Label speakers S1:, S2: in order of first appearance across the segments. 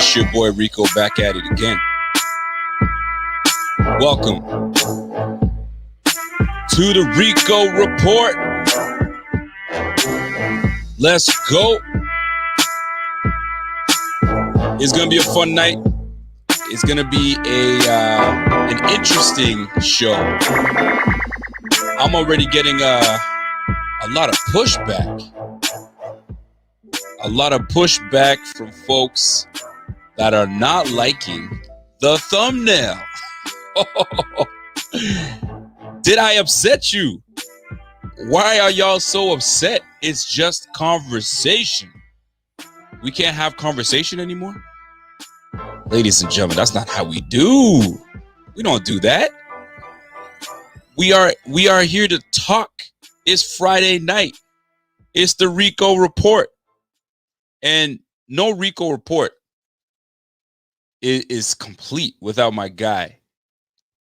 S1: It's your boy Rico back at it again. Welcome to the Rico Report. Let's go. It's gonna be a fun night. It's gonna be an interesting show. I'm already getting a lot of pushback. A lot of pushback from folks that are not liking the thumbnail. Did I upset you? Why are y'all so upset? It's just conversation. We can't have conversation anymore? Ladies and gentlemen, that's not how we do. We don't do that. We are here to talk. It's Friday night. It's the Rico Report. And no Rico Report is complete without my guy,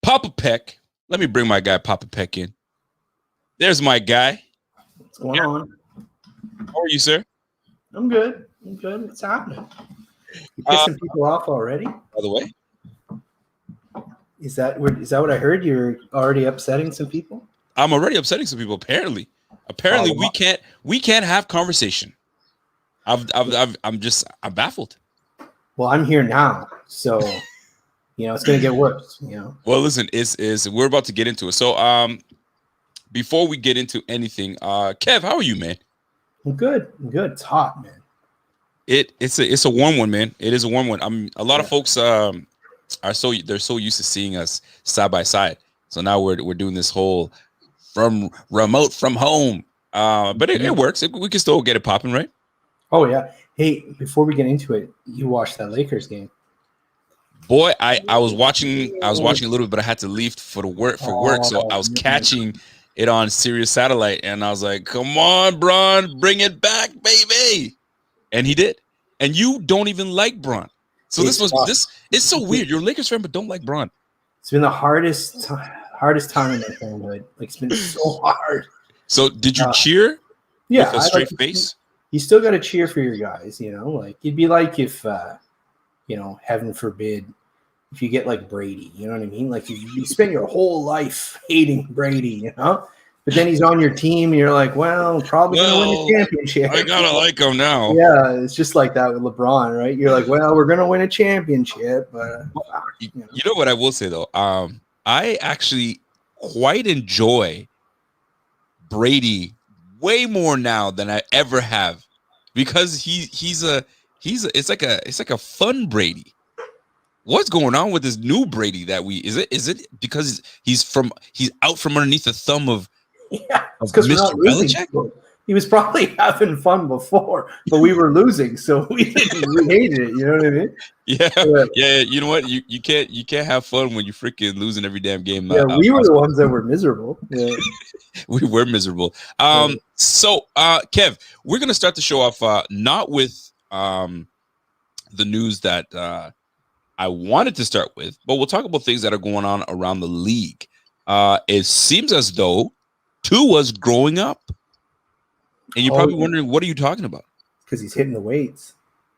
S1: Papa Peck. Let me bring my guy, Papa Peck, in. There's my guy.
S2: What's going on?
S1: How are you, sir?
S2: I'm good. What's happening? You pissing people off already?
S1: By the way.
S2: Is that what I heard? You're already upsetting some people?
S1: I'm already upsetting some people, apparently. We can't have conversation. I'm baffled.
S2: Well, I'm here now, so it's gonna get worse.
S1: Well, listen, we're about to get into it. So, before we get into anything, Kev, how are you, man?
S2: I'm good. It's hot, man.
S1: It's a warm one, man. It is a warm one. A lot of folks they're so used to seeing us side by side. So now we're doing this whole from remote from home. But it works. We can still get it popping, right?
S2: Oh yeah. Hey, before we get into it, you watched that Lakers game.
S1: Boy, I was watching a little bit, but I had to leave for work. So I was catching it on Sirius Satellite, and I was like, "Come on, Bron, bring it back, baby!" And he did. And you don't even like Bron, so this it's so weird. You're a Lakers fan, but don't like Bron.
S2: It's been the hardest time in my fanhood. Like, it's been so hard.
S1: So did you cheer?
S2: Yeah,
S1: with a straight face.
S2: You still got to cheer for your guys. Like it'd be like if heaven forbid, if you get like Brady, you know what I mean? Like you spend your whole life hating Brady, but then he's on your team and you're like, well, probably going to win the championship.
S1: I got to like him now.
S2: Yeah, it's just like that with LeBron, right? You're like, well, we're going to win a championship. But,
S1: you know what I will say, though? I actually quite enjoy Brady way more now than I ever have, because it's like a fun Brady. What's going on with this new Brady that is it because he's out from underneath the thumb of Mr. Belichick?
S2: He was probably having fun before, but we were losing, so we hated it. You know what I mean?
S1: Yeah. You know what? You can't have fun when you're freaking losing every damn game.
S2: Yeah, we were the ones that were miserable. Yeah.
S1: We were miserable. So, Kev, we're gonna start the show off not with the news that I wanted to start with, but we'll talk about things that are going on around the league. It seems as though Tua's growing up. And you're probably wondering, what are you talking about?
S2: Because he's hitting the weights.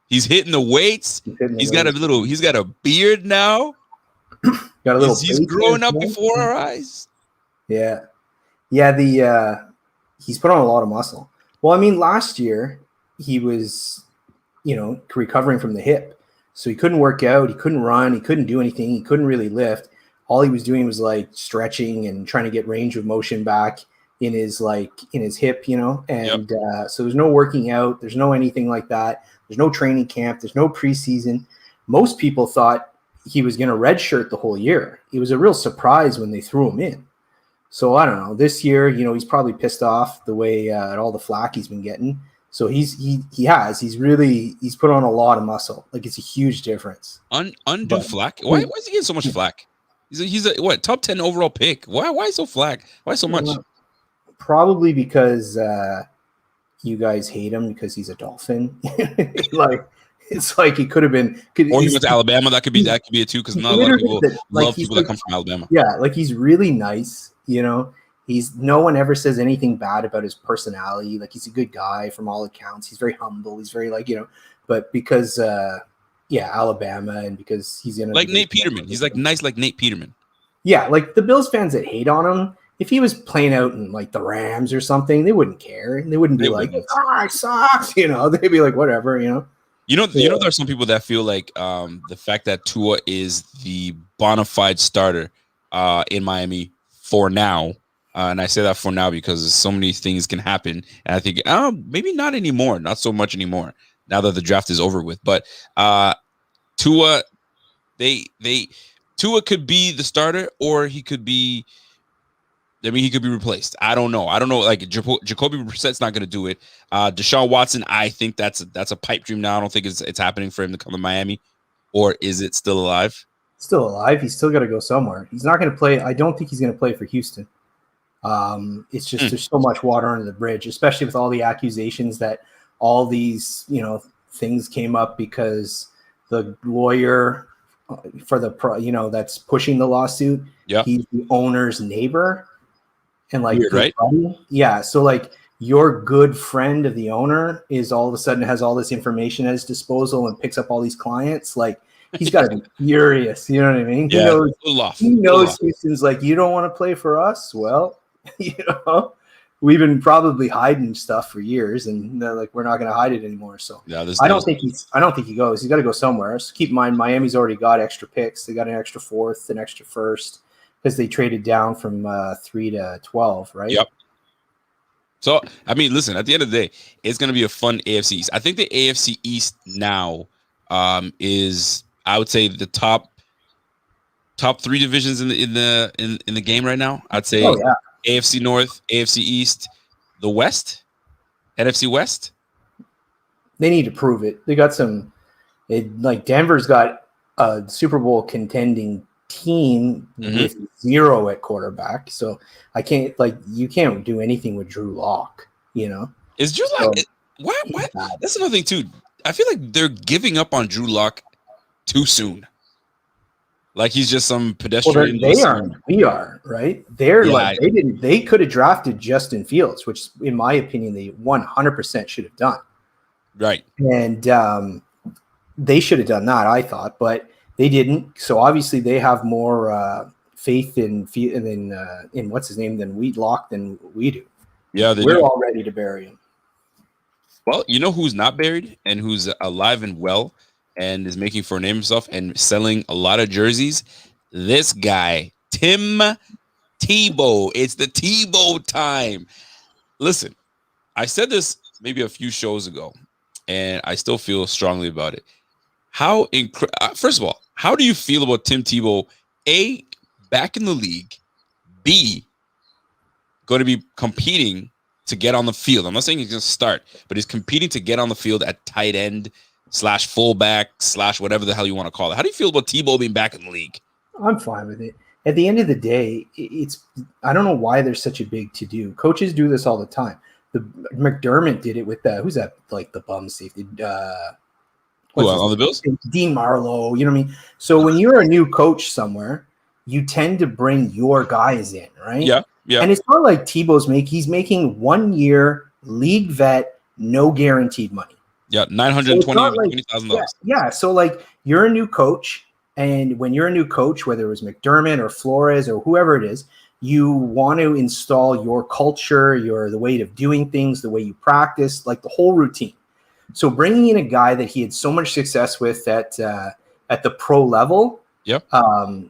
S1: He's hitting the weights. He's got a beard now.
S2: Got a little.
S1: He's growing up before our eyes.
S2: Yeah. He's put on a lot of muscle. Well, I mean, last year he was, recovering from the hip, so he couldn't work out, he couldn't run, he couldn't do anything, he couldn't really lift. All he was doing was like stretching and trying to get range of motion back in his hip, and so there's no working out, there's no anything like that, there's no training camp, there's no preseason. Most people thought he was going to redshirt the whole year. It was a real surprise when they threw him in. So I don't know, this year, he's probably pissed off the way at all the flack he's been getting. So he's put on a lot of muscle. Like, it's a huge difference.
S1: Undue flack. Why is he getting so much flack? He's a top 10 overall pick. Why so flack? Why so much?
S2: Probably because you guys hate him because he's a Dolphin. It's like he could have been.
S1: Or he went to Alabama. That could be it too, because not a lot of people love people that come from Alabama.
S2: Yeah, like, he's really nice. No one ever says anything bad about his personality. Like, he's a good guy from all accounts. He's very humble. He's very but because Alabama, and because he's in
S1: like Nate Peterman. He's like nice, like Nate Peterman.
S2: Yeah, like the Bills fans that hate on him, if he was playing out in like the Rams or something, they wouldn't care. They wouldn't be like, "Ah, it sucks," you know. They'd be like, "Whatever," you know.
S1: You know, there are some people that feel like the fact that Tua is the bona fide starter in Miami for now, and I say that for now because so many things can happen, and I think maybe not anymore, not so much anymore now that the draft is over with. But Tua, Tua could be the starter, or he could be. I mean, he could be replaced. I don't know. Like Jacoby Brissett's not going to do it. Deshaun Watson, I think that's a pipe dream now. I don't think it's happening for him to come to Miami, or is it still alive?
S2: Still alive. He's still got to go somewhere. He's not going to play. I don't think he's going to play for Houston. It's just there's so much water under the bridge, especially with all the accusations that all these things came up because the lawyer for the that's pushing the lawsuit.
S1: Yeah,
S2: he's the owner's neighbor. And like,
S1: weird, right?
S2: Buddy. Yeah. So like your good friend of the owner is all of a sudden has all this information at his disposal and picks up all these clients. Like he's got to be furious. You know what I mean?
S1: Yeah.
S2: He knows Houston's like, you don't want to play for us? Well, we've been probably hiding stuff for years, and they're like, we're not going to hide it anymore. So I don't think he goes. He's got to go somewhere. So keep in mind, Miami's already got extra picks. They got an extra fourth, an extra first, because they traded down from 3 to 12, right?
S1: Yep. So, I mean, listen, at the end of the day, it's going to be a fun AFC East. I think the AFC East now is, I would say, the top three divisions in the game right now. I'd say AFC North, AFC East, the West, NFC West.
S2: They need to prove it. They got some, Denver's got a Super Bowl contending team with 0 at quarterback, so you can't do anything with Drew Lock.
S1: Is Drew Lock? Why? That's another thing too. I feel like they're giving up on Drew Lock too soon. Like he's just some pedestrian.
S2: Well, we are right. They could have drafted Justin Fields, which in my opinion they 100% should have done. Right, and they should have done that. I thought, but they didn't. So obviously they have more faith in what's his name than Lock than we do. Yeah, we're all ready to bury him.
S1: Well, you know who's not buried and who's alive and well and is making for a name himself and selling a lot of jerseys? This guy, Tim Tebow. It's the Tebow time. Listen, I said this maybe a few shows ago, and I still feel strongly about it. First of all, how do you feel about Tim Tebow? A, back in the league. B, going to be competing to get on the field. I'm not saying he's going to start, but he's competing to get on the field at tight end / fullback / whatever the hell you want to call it. How do you feel about Tebow being back in the league?
S2: I'm fine with it. At the end of the day, I don't know why there's such a big to-do. Coaches do this all the time. McDermott did it with who's that, like the bum safety?
S1: On the Bills?
S2: Dean Marlowe, you know what I mean? So when you're a new coach somewhere, you tend to bring your guys in, right?
S1: Yeah.
S2: And it's not like he's making 1 year league vet, no guaranteed money.
S1: Yeah, $920,000.
S2: Yeah. So like you're a new coach, and when you're a new coach, whether it was McDermott or Flores or whoever it is, you want to install your culture, the way of doing things, the way you practice, like the whole routine. So bringing in a guy that he had so much success with at the pro level,
S1: yep.
S2: I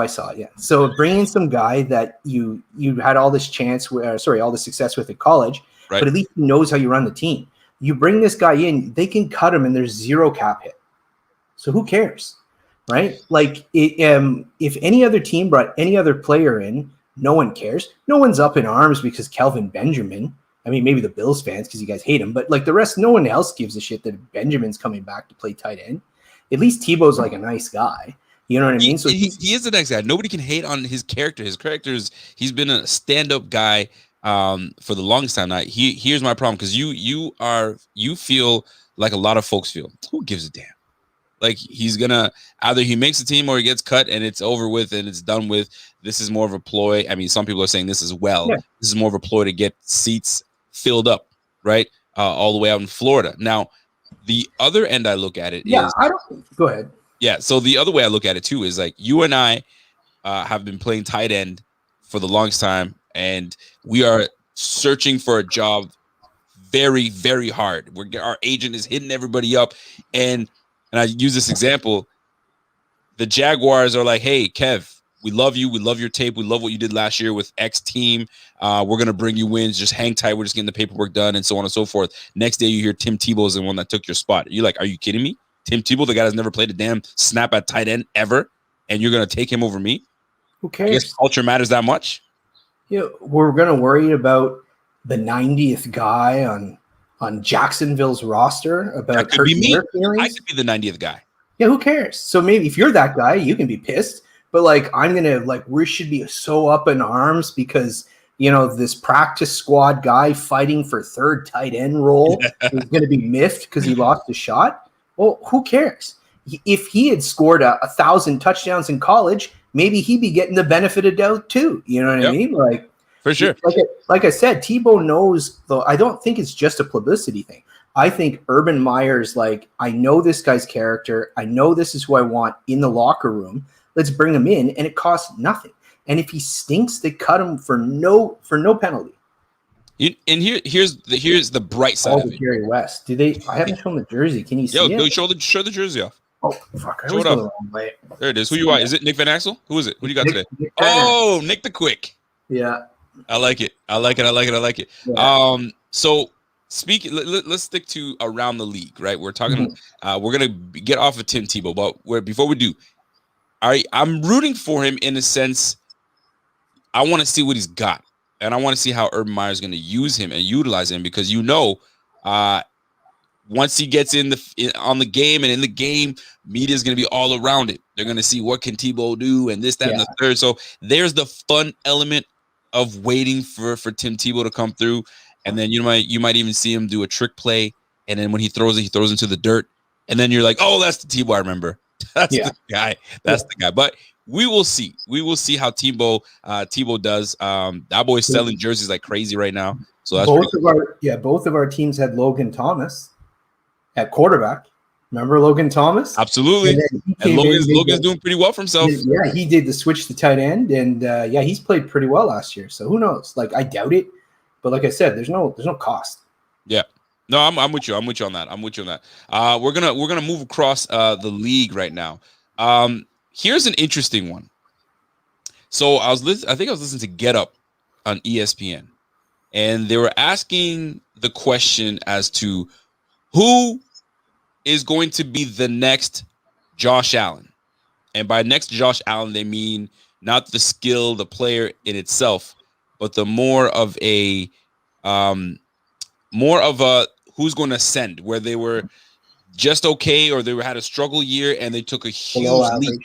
S2: saw it. Yeah. So bringing some guy that you had all this all the success with at college, right, but at least he knows how you run the team. You bring this guy in, they can cut him, and there's 0 cap hit. So who cares, right? Like if any other team brought any other player in, no one cares. No one's up in arms because Kelvin Benjamin. I mean, maybe the Bills fans because you guys hate him, but like the rest, no one else gives a shit that Benjamin's coming back to play tight end. At least Tebow's like a nice guy. You know what I mean? So
S1: he is the nice guy. Nobody can hate on his character. His character he's been a stand-up guy for the longest time. Now, here's my problem, because you feel like a lot of folks feel. Who gives a damn? Like he's gonna either he makes the team or he gets cut and it's over with and it's done with. This is more of a ploy. I mean, some people are saying this as well. Yeah. This is more of a ploy to get seats filled up, right? All the way out in Florida. Now, The other end I look at it
S2: Yeah,
S1: is
S2: I don't. Go ahead.
S1: yeah. So the other way I look at it too is like you and I have been playing tight end for the longest time, and we are searching for a job very, very hard. Our agent is hitting everybody up, and I use this example. The Jaguars are like, hey, Kev, we love you. We love your tape. We love what you did last year with X team. We're going to bring you wins. Just hang tight. We're just getting the paperwork done and so on and so forth. Next day, you hear Tim Tebow is the one that took your spot. You're like, are you kidding me? Tim Tebow, the guy that's never played a damn snap at tight end ever, and you're going to take him over me?
S2: Who
S1: I guess
S2: cares?
S1: culture matters that much.
S2: We're going to worry about the 90th guy on Jacksonville's roster about
S1: That could be me.
S2: feelings.
S1: I could be the 90th guy.
S2: Yeah, who cares? So maybe if you're that guy, you can be pissed. But like, I'm gonna like, we should be so up in arms because this practice squad guy fighting for third tight end role is gonna be miffed because he lost a shot. Well, who cares? If he had scored 1,000 touchdowns in college, maybe he'd be getting the benefit of doubt too. You know what I mean? Like,
S1: for sure.
S2: Like I said, Tebow knows. Though I don't think it's just a publicity thing. I think Urban Meyer's like, I know this guy's character. I know this is who I want in the locker room. Let's bring him in, and it costs nothing. And if he stinks, they cut him for no penalty.
S1: And here's the bright side of it.
S2: Jerry West. I haven't shown the jersey. Can you see it?
S1: Yo, show the jersey off.
S2: Oh fuck! I
S1: Show
S2: was
S1: it off.
S2: going the wrong way.
S1: There it is. Who you are? Is it Nick Van Axel? Who is it? Who do you got today? Oh, Nick the Quick.
S2: Yeah.
S1: I like it.
S2: Yeah.
S1: So let's stick to around the league, right? We're talking. We're gonna get off of Tim Tebow, but before we do, I'm rooting for him in a sense. I want to see what he's got, and I want to see how Urban Meyer is going to use him and utilize him because once he gets on the game and in the game, media is going to be all around it. They're going to see what can Tebow do and this, that, and the third. So there's the fun element of waiting for Tim Tebow to come through. And then you might even see him do a trick play. And then when he throws into the dirt. And then you're like, oh, that's the Tebow I remember. That's the guy. That's the guy. But we will see. We will see how Tebow does. That boy's selling jerseys like crazy right now. So that's
S2: both of our teams had Logan Thomas at quarterback. Remember Logan Thomas?
S1: Absolutely. And Logan's doing pretty well for himself.
S2: Yeah, he did the switch to tight end, and he's played pretty well last year. So who knows? Like, I doubt it, but like I said, there's no cost. Yeah.
S1: No, I'm with you. I'm with you on that. We're gonna move across the league right now. Here's an interesting one. So I think I was listening to Get Up on ESPN, and they were asking the question as to who is going to be the next Josh Allen. And by next Josh Allen, they mean not the skill, the player in itself, but the more of a who's going to ascend, where they were just okay or they had a struggle year and they took a huge leap.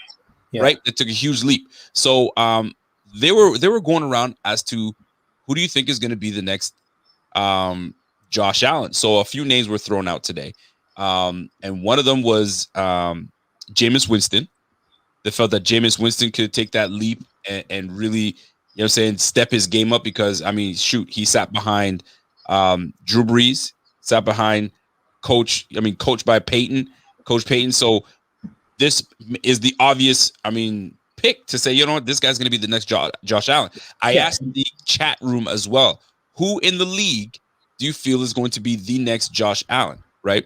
S1: Yeah. Right? They took a huge leap. So they were going around as to who do you think is going to be the next Josh Allen. So a few names were thrown out today. And one of them was Jameis Winston. They felt that Jameis Winston could take that leap and really, step his game up because, he sat behind Drew Brees, sat behind coached by Coach Payton. So this is the obvious, pick to say, this guy's going to be the next Josh Allen. I asked the chat room as well, who in the league do you feel is going to be the next Josh Allen, right?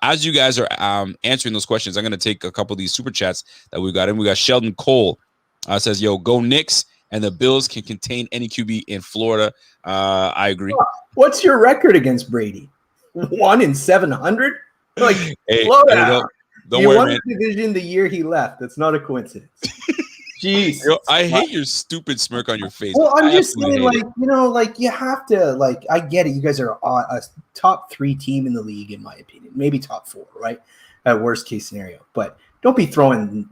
S1: As you guys are answering those questions, I'm going to take a couple of these super chats that we got in. We got Sheldon Cole says, yo, go Knicks, and the Bills can contain any QB in Florida. I agree.
S2: What's your record against Brady? 1-700? Like,
S1: hey,
S2: slow down.
S1: Don't worry, man.
S2: He won the division the year he left. That's not a coincidence. Jeez.
S1: I hate your stupid smirk on your face.
S2: Well, I'm just saying, you have to, I get it. You guys are a top 3 team in the league, in my opinion. Maybe top 4, right? At worst case scenario. But don't be throwing,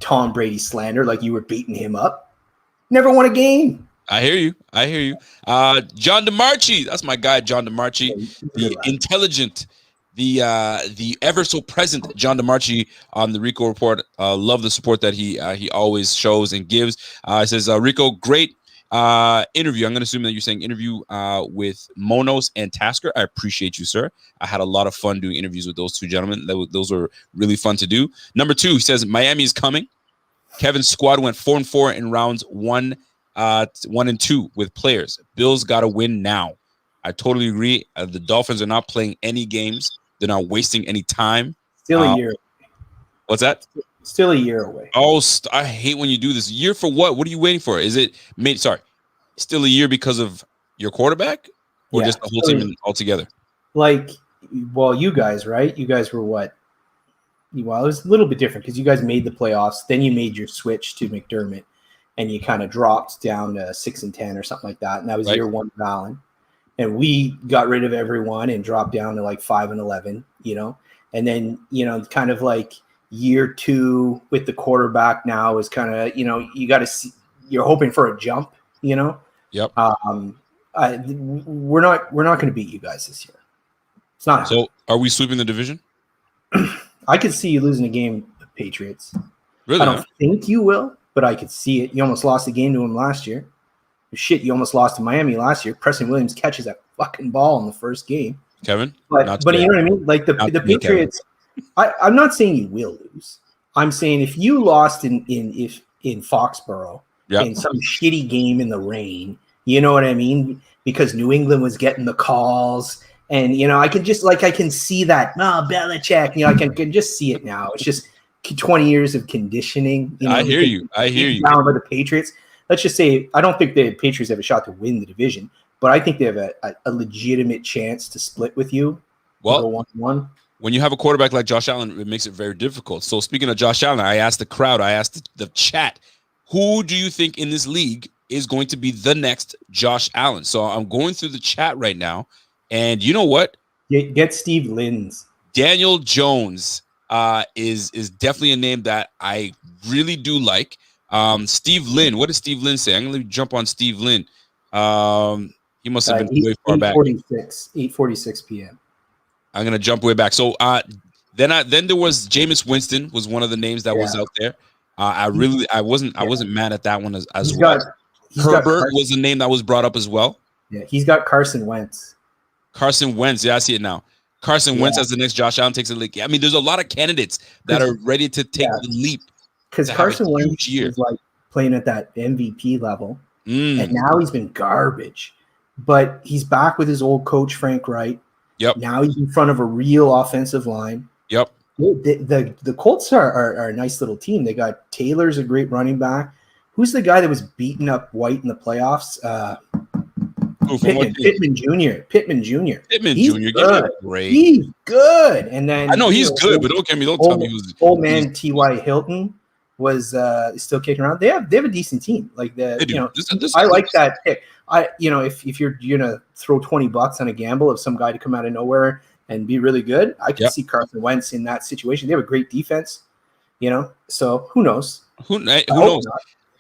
S2: Tom Brady slander like you were beating him up. Never won a game.
S1: I hear you. John DeMarchi. That's my guy, John DeMarchi. The intelligent, the ever so present John DeMarchi on the Rico Report. Love the support that he always shows and gives. It says, Rico, great Interview. I'm going to assume that you're saying interview with Monos and Tasker. I appreciate you, sir. I had a lot of fun doing interviews with those two gentlemen. Those were really fun to do. Number 2, he says Miami is coming. Kevin's squad went 4-4 in rounds 1 and 2 with players. Bills got to win now. I totally agree. The Dolphins are not playing any games. They're not wasting any time.
S2: Still a year.
S1: What's that?
S2: Still a year away.
S1: Oh, I hate when you do this. Year for what? What are you waiting for? Is it still a year because of your quarterback, or just the whole team altogether?
S2: Like, well, you guys, right? You guys were what? Well, it was a little bit different because you guys made the playoffs. Then you made your switch to McDermott, and you kind of dropped down to 6-10 or something like that. And that was year 1 of Allen. And we got rid of everyone and dropped down to like 5-11. And then kind of like year 2 with the quarterback now is kind of you got to see. You're hoping for a jump.
S1: Yep.
S2: We're not going to beat you guys this year. It's not.
S1: So, are we sweeping the division?
S2: I could see you losing a game to Patriots.
S1: Really?
S2: I don't think you will, but I could see it. You almost lost a game to him last year. Shit, you almost lost to Miami last year. Preston Williams catches that fucking ball in the first game.
S1: Kevin?
S2: But you know what I mean? Like the Patriots, I'm not saying you will lose. I'm saying if you lost in Foxborough in some shitty game in the rain, you know what I mean? Because New England was getting the calls. And, I can just I can see that. Belichick, I can just see it now. It's just 20 years of conditioning.
S1: I hear you.
S2: Down by the Patriots. Let's just say, I don't think the Patriots have a shot to win the division, but I think they have a legitimate chance to split with you.
S1: Well,
S2: 1-1.
S1: When you have a quarterback like Josh Allen, it makes it very difficult. So speaking of Josh Allen, I asked the crowd, I asked the chat, who do you think in this league is going to be the next Josh Allen? So I'm going through the chat right now. And you know what?
S2: Get Steve Linz.
S1: Daniel Jones is definitely a name that I really do like. Steve Lynn. What does Steve Lynn say? I'm going to jump on Steve Lynn. He must have been way far back.
S2: 8:46 p.m.
S1: I'm going to jump way back. So then there was Jameis Winston was one of the names that was out there. I wasn't mad at that one as well. Herbert was a name that was brought up as well.
S2: Yeah, he's got Carson Wentz.
S1: Carson Wentz, I see it now. Carson Wentz as the next Josh Allen takes a leap. I mean, there's a lot of candidates that are ready to take the leap.
S2: Because Carson Wentz is like playing at that MVP level, and now he's been garbage. But he's back with his old coach Frank Wright.
S1: Yep.
S2: Now he's in front of a real offensive line.
S1: Yep.
S2: The Colts are a nice little team. They got Taylor's a great running back. Who's the guy that was beating up White in the playoffs? Pittman Jr. Pittman Jr. He's good.
S1: Great.
S2: He's good. And then
S1: I know he's good, but don't tell me who's
S2: old man T.Y. Hilton was still kicking around. They have a decent team. Like I like that pick. If you're gonna throw $20 on a gamble of some guy to come out of nowhere and be really good, I can see Carson Wentz in that situation. They have a great defense. So who knows?
S1: Who knows?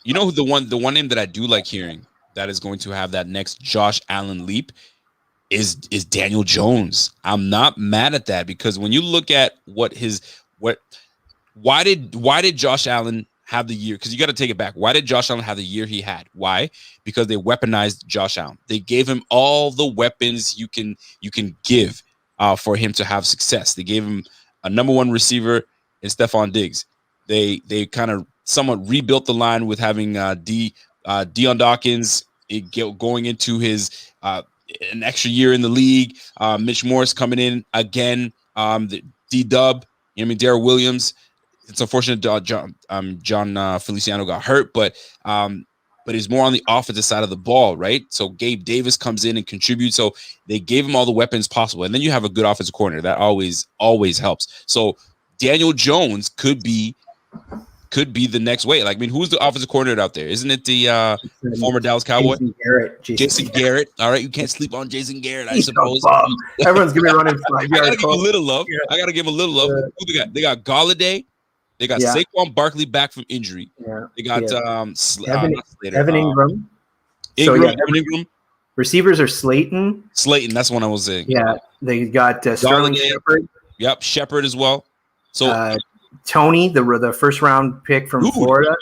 S1: You know who the one name that I do like hearing that is going to have that next Josh Allen leap is Daniel Jones. I'm not mad at that because when you look at why did Josh Allen have the year? Because you got to take it back. Why did Josh Allen have the year he had? Why? Because they weaponized Josh Allen. They gave him all the weapons you can give for him to have success. They gave him a number 1 receiver in Stephon Diggs. They kind of somewhat rebuilt the line with having Deion Dawkins going into his an extra year in the league. Mitch Morse coming in again. The D-Dub. Darrell Williams. It's unfortunate John Feliciano got hurt, but he's more on the offensive side of the ball, right? So Gabe Davis comes in and contributes. So they gave him all the weapons possible, and then you have a good offensive coordinator that always helps. So Daniel Jones could be the next way. Like, I mean, who's the offensive coordinator out there? Isn't it the former Dallas Cowboy? Jason Garrett. All right, you can't sleep on Jason Garrett, I suppose.
S2: Everyone's gonna be running 5 yards.
S1: I gotta give him a little love. Who they got? They got Galladay. They got Saquon Barkley back from injury. Yeah. They got
S2: Evan Ingram.
S1: Ingram.
S2: Receivers are Slayton.
S1: That's one I was saying.
S2: Yeah, they got Sterling Shepard.
S1: Yep, Shepard as well. So
S2: Tony, the first round pick from Florida,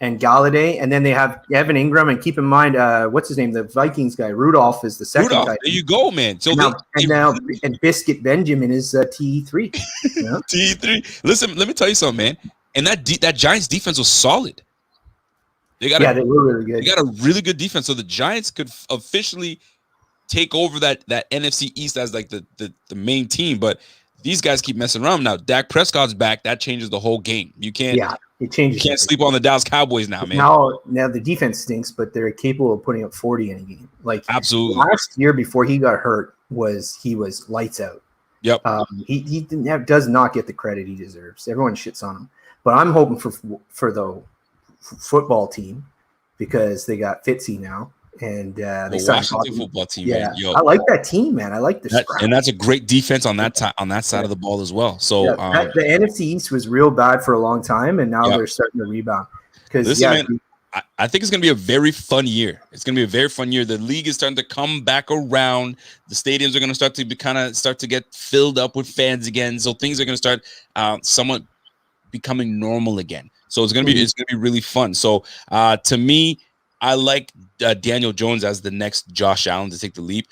S2: and Galladay, and then they have Evan Ingram. And keep in mind, what's his name? The Vikings guy, Rudolph, is the second
S1: Rudolph,
S2: tight.
S1: there you go, man. So
S2: and Biscuit Benjamin is TE3. Yeah.
S1: TE3. Listen, let me tell you something, man. And that Giants defense was solid. They were really good. They got a really good defense. So the Giants could officially take over that NFC East as like the main team. But these guys keep messing around. Now Dak Prescott's back. That changes the whole game. You can't.
S2: Yeah. It changes.
S1: You can't sleep on the Dallas Cowboys now, man.
S2: Now the defense stinks, but they're capable of putting up 40 in a game. Like
S1: absolutely.
S2: Last year before he got hurt he was lights out.
S1: Yep.
S2: He does not get the credit he deserves. Everyone shits on him, but I'm hoping for the football team because they got Fitzy now. And they
S1: Washington football team, man. Yo,
S2: I like that team, man. I like the
S1: and that's a great defense on that side of the ball as well. So
S2: the NFC East was real bad for a long time, and now they're starting to rebound. Because
S1: man, I think it's going to be a very fun year. It's going to be a very fun year. The league is starting to come back around. The stadiums are going to start to get filled up with fans again. So things are going to start somewhat becoming normal again. So it's going to be really fun. So to me, I like Daniel Jones as the next Josh Allen to take the leap.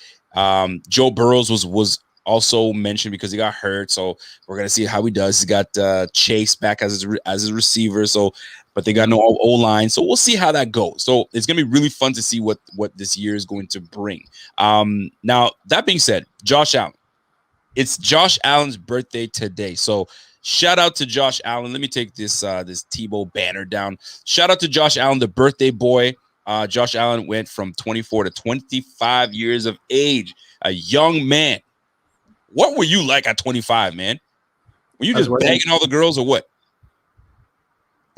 S1: Joe Burrows was also mentioned because he got hurt, so we're gonna see how he does. He's got Chase back as his receiver, but they got no O-line, so we'll see how that goes. So it's gonna be really fun to see what this year is going to bring. Now that being said, Josh Allen, it's Josh Allen's birthday today, so shout out to Josh Allen. Let me take this Tebow banner down. Shout out to Josh Allen, the birthday boy. Josh Allen went from 24 to 25 years of age, a young man. What were you like at 25, man? Were you just begging all the girls or what?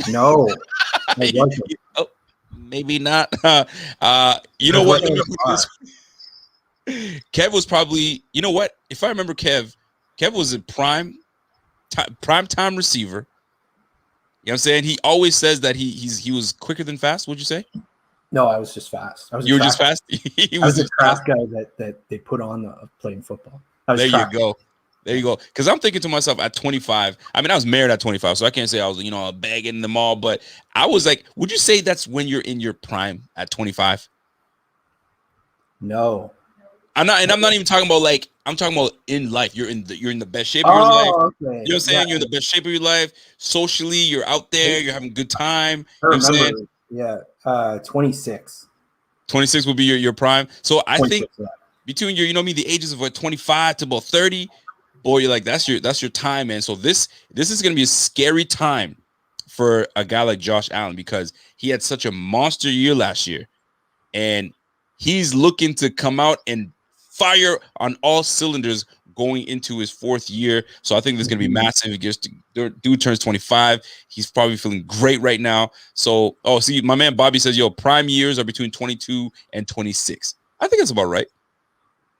S2: No.
S1: Maybe not. You know what? Kev was probably, you know what? If I remember Kev was a prime time receiver. You know what I'm saying? He always says that he was quicker than fast. What'd you say?
S2: No, I was just fast.
S1: You were just fast?
S2: I was a fast guy that they put on playing football.
S1: There you go. Because I'm thinking to myself at 25. I mean, I was married at 25, so I can't say I was, begging in the mall. But I was like, would you say that's when you're in your prime at 25?
S2: No,
S1: I'm not even talking about I'm talking about in life. You're in the best shape of your life.
S2: Okay.
S1: You know what I'm saying? You're in the best shape of your life. Socially, you're out there. You're having a good time. You know what I'm saying?
S2: Yeah. 26.
S1: 26 will be your prime. So I think between the ages of 25 to about 30, boy, you're like, that's your time, man. So this is going to be a scary time for a guy like Josh Allen because he had such a monster year last year, and he's looking to come out and fire on all cylinders going into his fourth year. So I think this is going to be massive. Dude turns 25. He's probably feeling great right now. So, see, my man Bobby says, prime years are between 22 and 26. I think that's about right.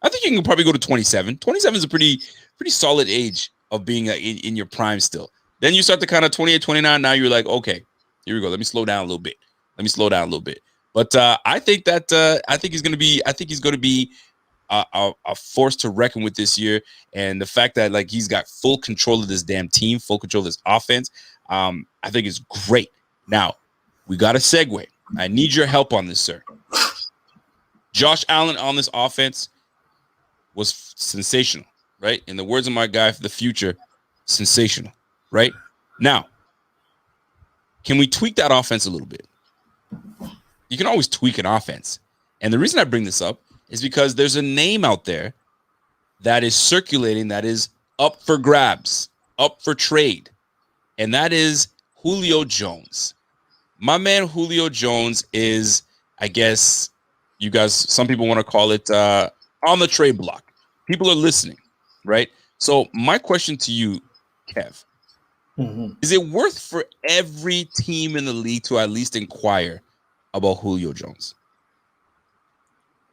S1: I think you can probably go to 27. 27 is a pretty solid age of being in your prime still. Then you start to kind of 28, 29. Now you're like, okay, here we go. Let me slow down a little bit. But I think he's going to be a force to reckon with this year, and the fact that he's got full control of this damn team, full control of this offense, I think is great. Now we got a segue. I need your help on this, sir. Josh Allen on this offense was sensational, right? In the words of my guy for the future, sensational, right? Now, can we tweak that offense a little bit? You can always tweak an offense, and the reason I bring this up is because there's a name out there that is circulating that is up for grabs, up for trade, and that is Julio Jones. My man Julio Jones is, I guess, some people want to call it on the trade block. People are listening, right? So my question to you, Kev, is it worth for every team in the league to at least inquire about Julio Jones?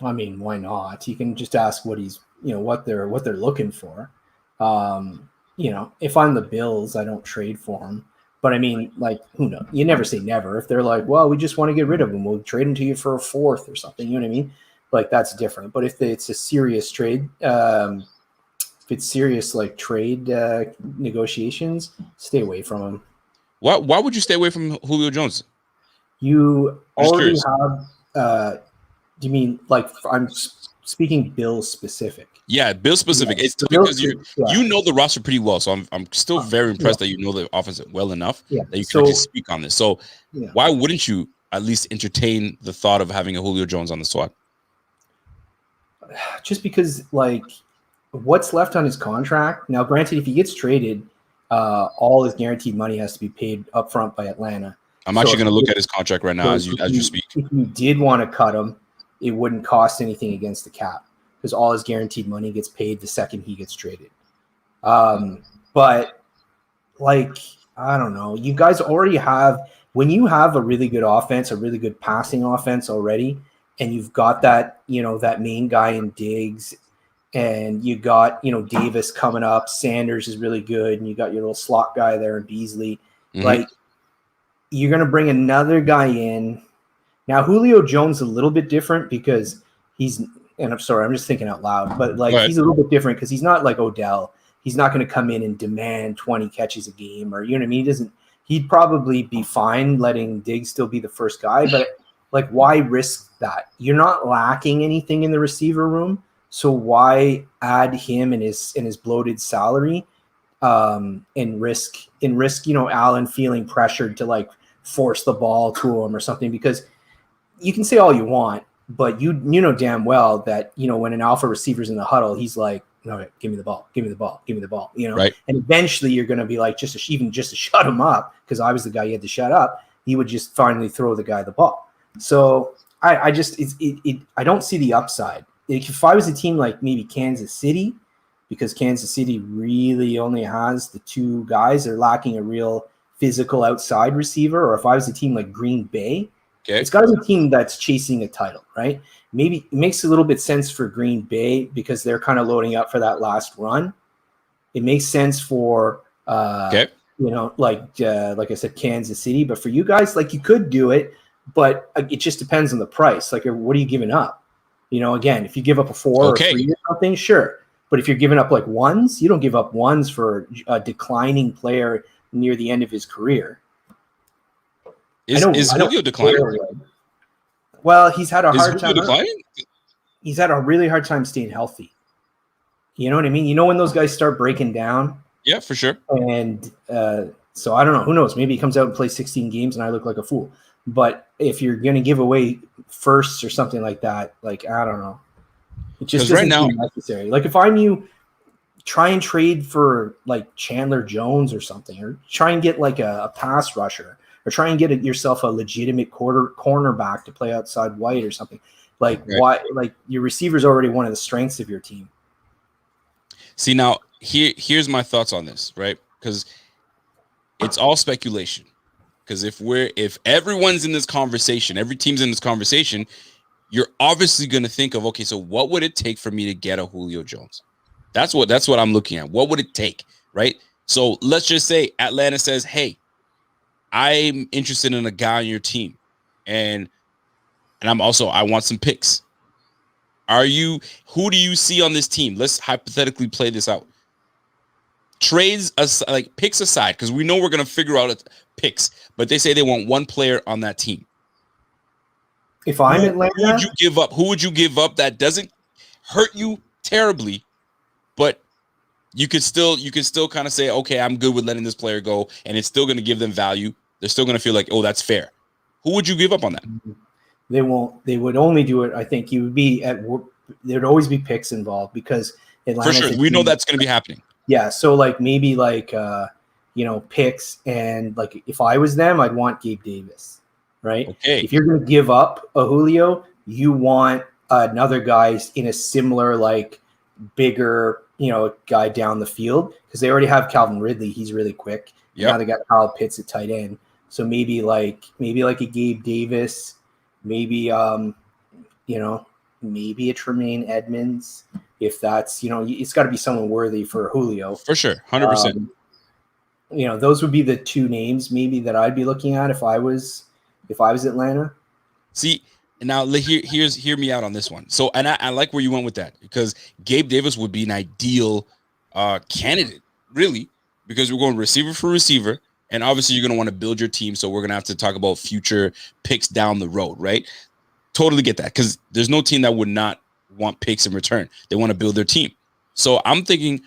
S2: I mean, why not? You can just ask what he's, what they're looking for. If I'm the Bills, I don't trade for him. But I mean, who knows? You never say never. If they're like, well, we just want to get rid of him, we'll trade him to you for a fourth or something. You know what I mean? That's different. But if it's a serious trade, if it's serious trade negotiations, stay away from him.
S1: Why would you stay away from Julio Jones?
S2: You
S1: I'm just
S2: already
S1: curious.
S2: have. Do you mean like I'm speaking Bill specific?
S1: Yeah, Bill specific.
S2: Yeah.
S1: It's just
S2: Bill,
S1: because you
S2: yeah.
S1: you know the roster pretty well, so I'm still very
S2: Yeah.
S1: impressed that you know the offense well enough
S2: Yeah.
S1: that you can
S2: So
S1: actually speak on this. So
S2: yeah.
S1: why wouldn't you at least entertain the thought of having a Julio Jones on the squad?
S2: Just because like what's left on his contract now, granted, if he gets traded, all his guaranteed money has to be paid up front by Atlanta.
S1: I'm
S2: So
S1: actually going to look at his contract right now
S2: so
S1: as you speak.
S2: if you did want to cut him, it wouldn't cost anything against the cap because all his guaranteed money gets paid the second he gets traded. But like, I don't know, you guys already have, when you have a really good offense, a really good passing offense already, and you've got that, that main guy in Diggs, and you got, Davis coming up, Sanders is really good, and you got your little slot guy there in Beasley.
S1: Mhm.
S2: Like, you're going to bring another guy in. Now, Julio Jones is a little bit different because and I'm sorry, I'm just thinking out loud, but like
S1: Go ahead.
S2: he's a little bit different because he's not like Odell. He's not going to come in and demand 20 catches a game, or, you know what I mean? He'd probably be fine letting Diggs still be the first guy, but like, why risk that? You're not lacking anything in the receiver room. So why add him and his bloated salary and risk, Allen feeling pressured to like force the ball to him or something? Because you can say all you want, but you know damn well that, when an alpha receiver's in the huddle, he's like, all right, give me the ball, give me the ball, give me the ball,
S1: Right.
S2: And eventually you're going to be like, even just to shut him up, because I was the guy you had to shut up, he would just finally throw the guy the ball. So I don't see the upside. If I was a team like maybe Kansas City, because Kansas City really only has the two guys, they're lacking a real physical outside receiver, or if I was a team like Green Bay,
S1: Okay.
S2: it's got to be a team that's chasing a title, right? Maybe it makes a little bit sense for Green Bay because they're kind of loading up for that last run. It makes sense for, like I said, Kansas City. But for you guys, like, you could do it, but it just depends on the price. Like, what are you giving up? Again, if you give up a 4 or 3 or something, sure. But if you're giving up like ones, you don't give up ones for a declining player near the end of his career.
S1: Is Julio declining?
S2: Well, he's had a hard time.
S1: Declining?
S2: He's had a really hard time staying healthy. You know what I mean? When those guys start breaking down?
S1: Yeah, for sure.
S2: And so I don't know. Who knows? Maybe he comes out and plays 16 games and I look like a fool. But if you're going to give away firsts or something like that, like, I don't know. It just doesn't seem necessary. Like, if I'm you, try and trade for like Chandler Jones or something, or try and get like a pass rusher, or try and get yourself a legitimate cornerback to play outside White or something. Like, why? Like, your receiver's already one of the strengths of your team.
S1: See, now here's my thoughts on this, right? Because it's all speculation. Because if everyone's in this conversation, every team's in this conversation, you're obviously going to think of, okay, so what would it take for me to get a Julio Jones? That's what I'm looking at. What would it take, right? So let's just say Atlanta says, hey, I'm interested in a guy on your team, and I want some picks. Who do you see on this team? Let's hypothetically play this out. Trades like picks aside, because we know we're gonna figure out picks, but they say they want one player on that team.
S2: If I'm Atlanta,
S1: who would you give up? Who would you give up that doesn't hurt you terribly, but you could still kind of say, okay, I'm good with letting this player go, and it's still going to give them value. They're still going to feel like, oh, that's fair. Who would you give up on that?
S2: They won't. They would only do it. I think you would be there'd always be picks involved because Atlanta.
S1: For sure, we know that's going to be happening.
S2: Yeah, so like maybe like picks, and like if I was them, I'd want Gabe Davis, right?
S1: Okay.
S2: If you're going to give up a Julio, you want another guy in a similar like bigger guy down the field because they already have Calvin Ridley. He's really quick.
S1: Yep.
S2: Now they got Kyle Pitts at tight end. So maybe like a Gabe Davis, maybe maybe a Tremaine Edmonds. If that's it's got to be someone worthy for Julio.
S1: For sure, 100%.
S2: Those would be the two names maybe that I'd be looking at if I was Atlanta.
S1: See, now hear me out on this one. So, and I like where you went with that because Gabe Davis would be an ideal candidate, really, because we're going receiver for receiver. And obviously, you're going to want to build your team. So we're going to have to talk about future picks down the road, right? Totally get that, because there's no team that would not want picks in return. They want to build their team. So I'm thinking,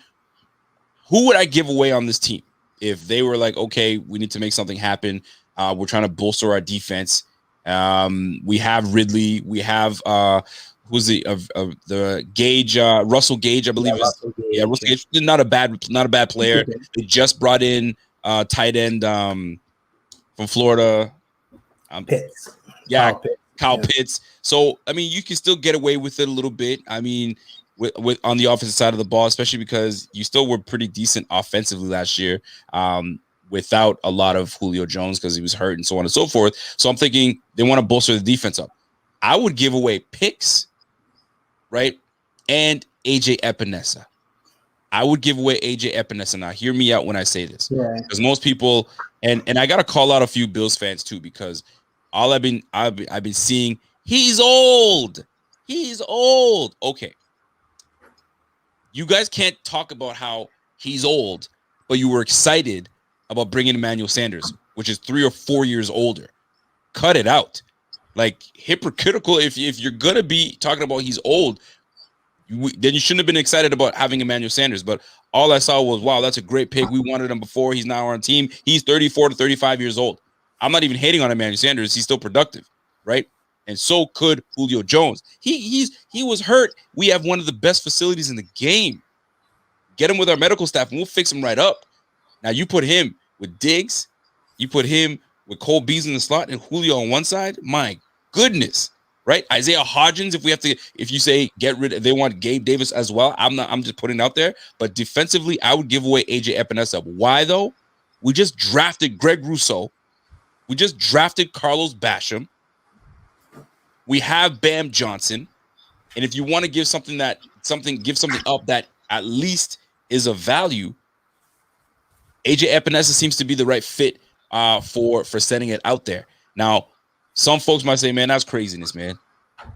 S1: who would I give away on this team if they were like, okay, we need to make something happen. We're trying to bolster our defense. We have Ridley. We have who's the Gage, Russell Gage, I believe. Russell Gage. Not a bad player. They just brought in tight end from Florida.
S2: Pitts.
S1: Kyle Pitts. So, I mean, you can still get away with it a little bit. I mean, with on the offensive side of the ball, especially because you still were pretty decent offensively last year without a lot of Julio Jones because he was hurt and so on and so forth. So I'm thinking they want to bolster the defense up. I would give away picks, right? And AJ Epinesa. I would give away AJ Epinesa. Now, hear me out when I say this. Because most people, and I got to call out a few Bills fans too, because all I've been seeing, he's old. He's old. Okay. You guys can't talk about how he's old, but you were excited about bringing Emmanuel Sanders, which is 3 or 4 years older. Cut it out. Like, hypocritical. If you're going to be talking about he's old, then you shouldn't have been excited about having Emmanuel Sanders. But all I saw was, wow, that's a great pick. We wanted him before. He's now on our team. He's 34 to 35 years old. I'm not even hating on Emmanuel Sanders. He's still productive, right? And so could Julio Jones. He was hurt. We have one of the best facilities in the game. Get him with our medical staff, and we'll fix him right up. Now, you put him with Diggs. You put him with Cole Beasley in the slot and Julio on one side. My goodness, right? Isaiah Hodgins, if you say get rid of, they want Gabe Davis as well. I'm just putting it out there. But defensively, I would give away AJ Epinesa. Why, though? We just drafted Greg Rousseau. We just drafted Carlos Basham. We have Bam Johnson. And if you want to give something up that at least is of value, AJ Epinesa seems to be the right fit for sending it out there. Now, some folks might say, man, that's craziness, man.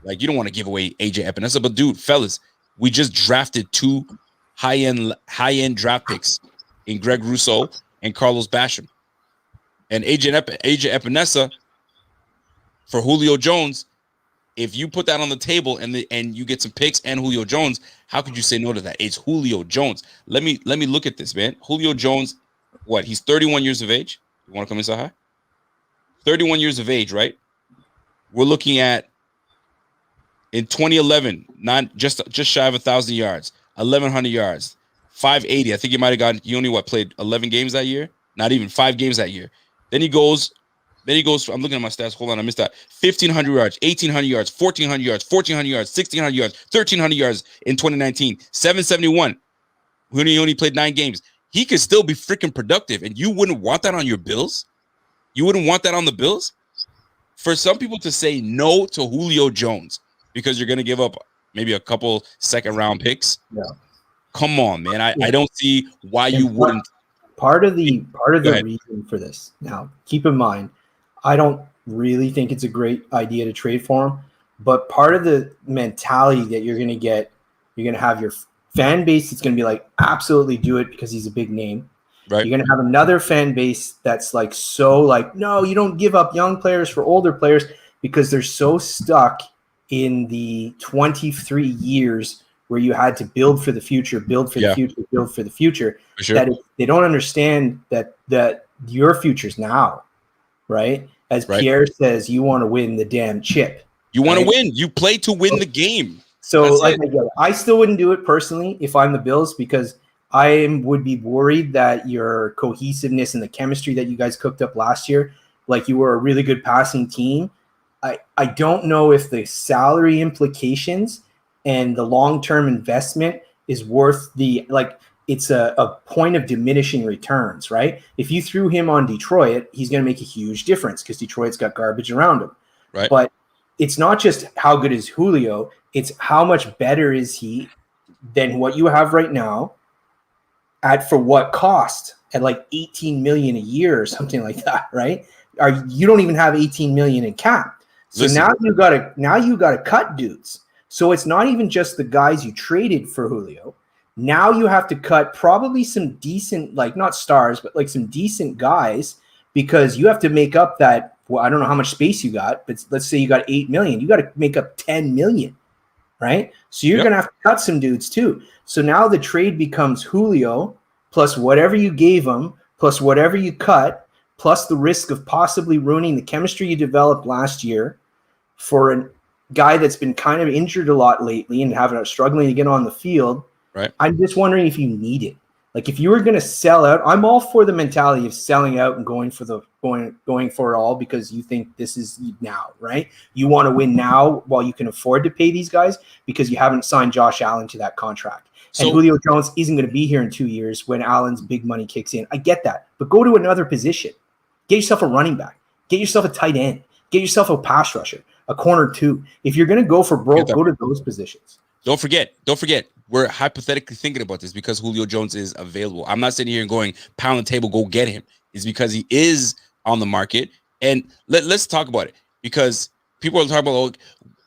S1: Like, you don't want to give away AJ Epinesa. But, dude, fellas, we just drafted 2 high-end draft picks in Greg Rousseau and Carlos Basham. And AJ Epinesa for Julio Jones, if you put that on the table and you get some picks and Julio Jones, how could you say no to that? It's Julio Jones. Let me look at this, man. Julio Jones, what? He's 31 years of age. You want to come inside high? 31 years of age, right? We're looking at in 2011, just shy of 1,000 yards, 1,100 yards, 580. I think he might have gotten. He only played 11 games that year, not even 5 games that year. Then he goes. I'm looking at my stats. Hold on, I missed that. 1,500 yards, 1,800 yards, 1,400 yards, 1,400 yards, 1,600 yards, 1,300 yards in 2019. 771. When he only played 9 games, he could still be freaking productive. And you wouldn't want that on your Bills? You wouldn't want that on the Bills? For some people to say no to Julio Jones because you're going to give up maybe a couple second-round picks. Yeah. Come on, man. I don't see why you wouldn't.
S2: Part of the reason for this. Now, keep in mind, I don't really think it's a great idea to trade for him, but part of the mentality that you're going to get, you're going to have your fan base that's going to be like, absolutely do it because he's a big name. Right. You're going to have another fan base that's like, so like, no, you don't give up young players for older players because they're so stuck in the 23 years where you had to build for the future, build for the future, sure. That they don't understand that your future's now, right? As Pierre says, you want to win the damn chip.
S1: You want to win. You play to win the game.
S2: So I still wouldn't do it personally if I'm the Bills because I would be worried that your cohesiveness and the chemistry that you guys cooked up last year, like you were a really good passing team. I don't know if the salary implications and the long-term investment is worth it's a point of diminishing returns, right? If you threw him on Detroit, he's going to make a huge difference because Detroit's got garbage around him. Right. But it's not just how good is Julio, it's how much better is he than what you have right now for what cost at like $18 million a year or something like that, right? You don't even have $18 million in cap. So now you got to cut dudes. So it's not even just the guys you traded for Julio. Now you have to cut probably some decent, like not stars, but like some decent guys, because you have to make up that. Well, I don't know how much space you got, but let's say you got 8 million. You got to make up 10 million, right? So you're going to have to cut some dudes too. So now the trade becomes Julio plus whatever you gave him, plus whatever you cut, plus the risk of possibly ruining the chemistry you developed last year for a guy that's been kind of injured a lot lately and struggling to get on the field.
S1: Right.
S2: I'm just wondering if you need it. Like if you were going to sell out, I'm all for the mentality of selling out and going for it all because you think this is now, right? You want to win now while you can afford to pay these guys because you haven't signed Josh Allen to that contract. And Julio Jones isn't going to be here in 2 years when Allen's big money kicks in. I get that. But go to another position. Get yourself a running back. Get yourself a tight end. Get yourself a pass rusher, a corner two. If you're going to go for broke, go to those positions.
S1: Don't forget. We're hypothetically thinking about this because Julio Jones is available. I'm not sitting here and going pound the table, go get him. It's because he is on the market. And let's talk about it because people are talking about, oh,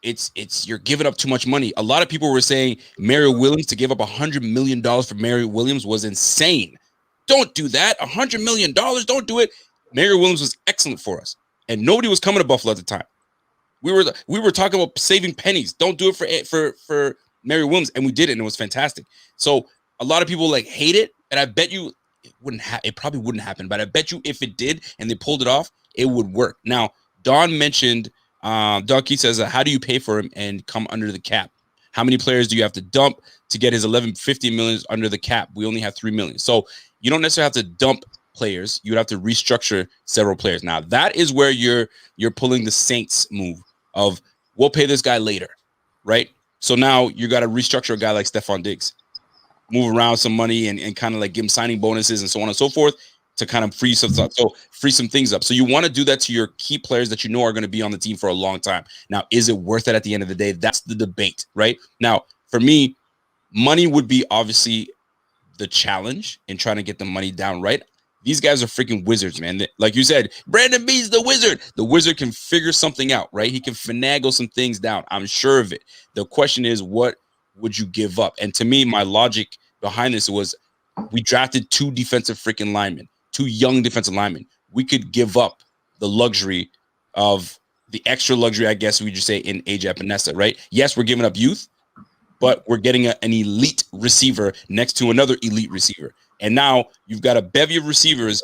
S1: it's you're giving up too much money. A lot of people were saying Mario Williams to give up $100 million for Mario Williams was insane. Don't do that. $100 million. Don't do it. Mario Williams was excellent for us, and nobody was coming to Buffalo at the time. We were talking about saving pennies. Don't do it for Mario Williams, and we did it, and it was fantastic. So a lot of people like hate it, and I bet you it probably wouldn't happen, but I bet you if it did and they pulled it off, it would work. Now, Don mentioned, Don Keith says, how do you pay for him and come under the cap? How many players do you have to dump to get his 50 million under the cap? We only have 3 million. So you don't necessarily have to dump players. You would have to restructure several players. Now, that is where you're pulling the Saints move of we'll pay this guy later, right? So now you got to restructure a guy like Stephon Diggs, move around some money and kind of like give him signing bonuses and so on and so forth to kind of free some things up. So you want to do that to your key players that you know are going to be on the team for a long time. Now, is it worth it at the end of the day? That's the debate, right? Now, for me, money would be obviously the challenge in trying to get the money down, right? These guys are freaking wizards, man. Like you said, Brandon Bee's the wizard. The wizard can figure something out, right? He can finagle some things down. I'm sure of it. The question is, what would you give up? And to me, my logic behind this was we drafted 2 defensive freaking linemen, 2 young defensive linemen. We could give up the luxury of the extra luxury, I guess we just say, in AJ Epinesa, right? Yes, we're giving up youth, but we're getting an elite receiver next to another elite receiver. And now you've got a bevy of receivers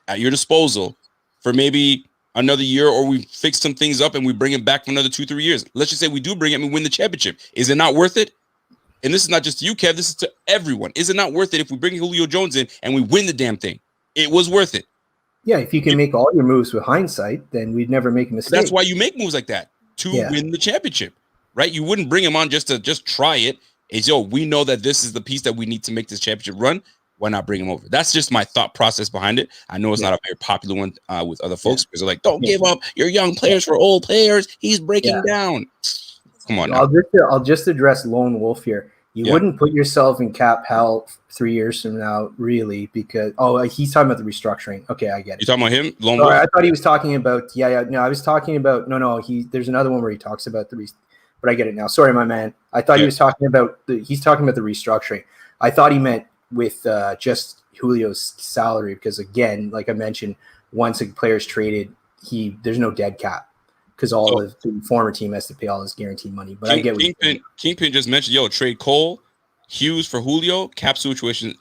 S1: at your disposal for maybe another year, or we fix some things up and we bring him back for another 2-3 years. Let's just say we do bring him and win the championship. Is it not worth it? And this is not just to you, Kev. This is to everyone. Is it not worth it if we bring Julio Jones in and we win the damn thing? It was worth it.
S2: Yeah, if you can make all your moves with hindsight, then we'd never make a mistake.
S1: That's why you make moves like that to win the championship, right? You wouldn't bring him on just to try it. It's, we know that this is the piece that we need to make this championship run. Why not bring him over? That's just my thought process behind it. I know it's not a very popular one with other folks because they're like, don't give up your young players for old players. He's breaking down. Come on now.
S2: I'll just address Lone Wolf here. You wouldn't put yourself in cap hell 3 years from now, really, because he's talking about the restructuring. Okay, I get it.
S1: You talking about him, Lone Wolf?
S2: I thought he was talking about No, I was talking about there's another one where he talks about but I get it now. Sorry, my man. I thought he was talking about he's talking about the restructuring. I thought he meant with just Julio's salary because, again, like I mentioned, once a player's traded, there's no dead cap because all of the former team has to pay all his guaranteed money. But I get what
S1: Kingpin just mentioned, trade Cole, Hughes for Julio, cap situation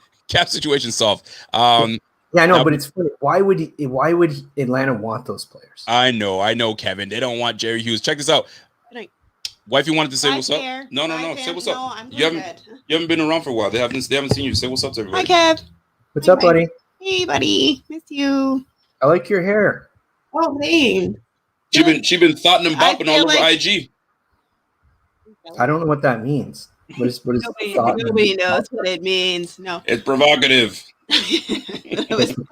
S1: solved.
S2: Yeah, I know, but it's funny. Why would Atlanta want those players?
S1: I know, Kevin. They don't want Jerry Hughes. Check this out. Wifey wanted to say what's up. No. Say what's up.
S3: No, I'm
S1: you haven't been around for a while. They haven't seen you. Say what's up to everybody.
S3: Hi, Kev.
S2: What's up, buddy?
S3: Hey, buddy. Miss you.
S2: I like your hair.
S3: Oh, thanks.
S1: She been thoughting and bopping all over IG.
S2: I don't know what that means. What is
S3: nobody knows what it means. No.
S1: It's provocative.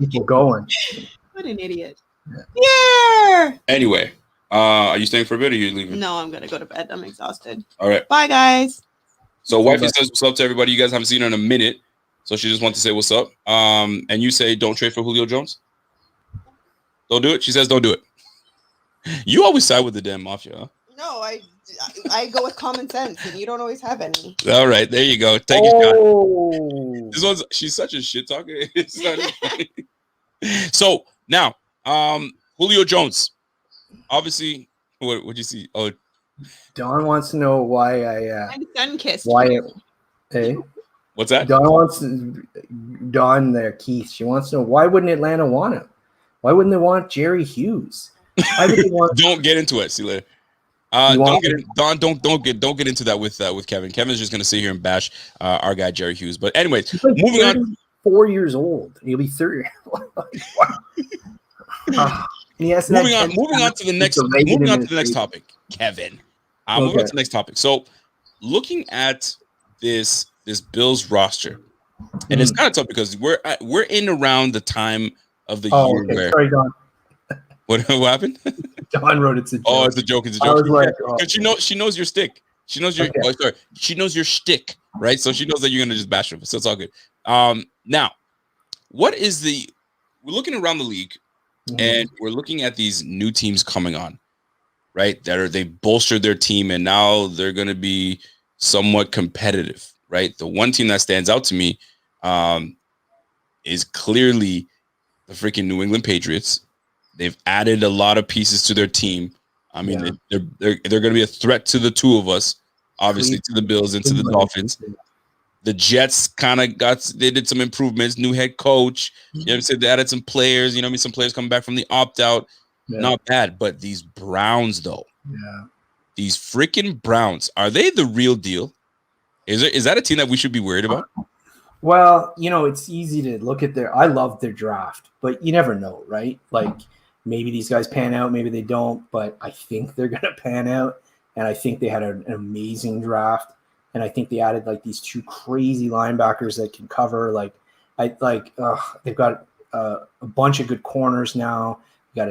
S2: People going.
S3: What an idiot. Yeah.
S1: Anyway, are you staying for a bit or are you leaving?
S3: No, I'm gonna go to bed. I'm exhausted.
S1: All right.
S3: Bye, guys.
S1: So wifey says what's up to everybody. You guys haven't seen her in a minute. So she just wants to say what's up. And you say don't trade for Julio Jones? Don't do it? She says don't do it. You always side with the damn mafia, huh?
S3: No, I I go with common sense, and you don't always have any.
S1: All right, there you go. Take your shot.
S2: Oh,
S1: She's such a shit talker. It's not even funny. So now, Julio Jones. Obviously, what'd you see? Oh,
S2: Don wants to know why I
S3: I'm sun kissed.
S2: why. Hey,
S1: what's that?
S2: Don there, Keith. She wants to know why wouldn't Atlanta want him? Why wouldn't they want Jerry Hughes? Why would they want?
S1: Don't get into it. See you later. Don't get into that with Kevin. Kevin's just gonna sit here and bash our guy Jerry Hughes. But anyways,
S2: He's like
S1: moving on.
S2: 4 years old. He'll be 30. Yes.
S1: Moving on to the next topic, Kevin. Moving on to the next topic. So, looking at this Bills roster, and it's kind of tough because we're in around the time of the year where.
S2: Sorry, Don.
S1: What happened?
S2: Don wrote it's a joke.
S1: Oh, it's a joke. It's a joke.
S2: I was like,
S1: because she knows your stick. She knows your. Oh, sorry. She knows your shtick, right? So she knows that you're gonna just bash her. So it's all good. Now, what is we're looking around the league, and we're looking at these new teams coming on, right? They bolstered their team, and now they're gonna be somewhat competitive, right? The one team that stands out to me, is clearly the freaking New England Patriots. They've added a lot of pieces to their team. I mean, they're going to be a threat to the two of us, obviously, to the Bills and to the Dolphins. The Jets they did some improvements, new head coach. You know what I'm saying? They added some players, some players coming back from the opt-out. Yeah. Not bad. But these Browns, though.
S2: Yeah.
S1: These freaking Browns, are they the real deal? Is that a team that we should be worried about?
S2: Well, it's easy to look at I love their draft, but you never know, right? Like, maybe these guys pan out, maybe they don't, but I think they're going to pan out. And I think they had an amazing draft. And I think they added like these two crazy linebackers that can cover. They've got a bunch of good corners now. Got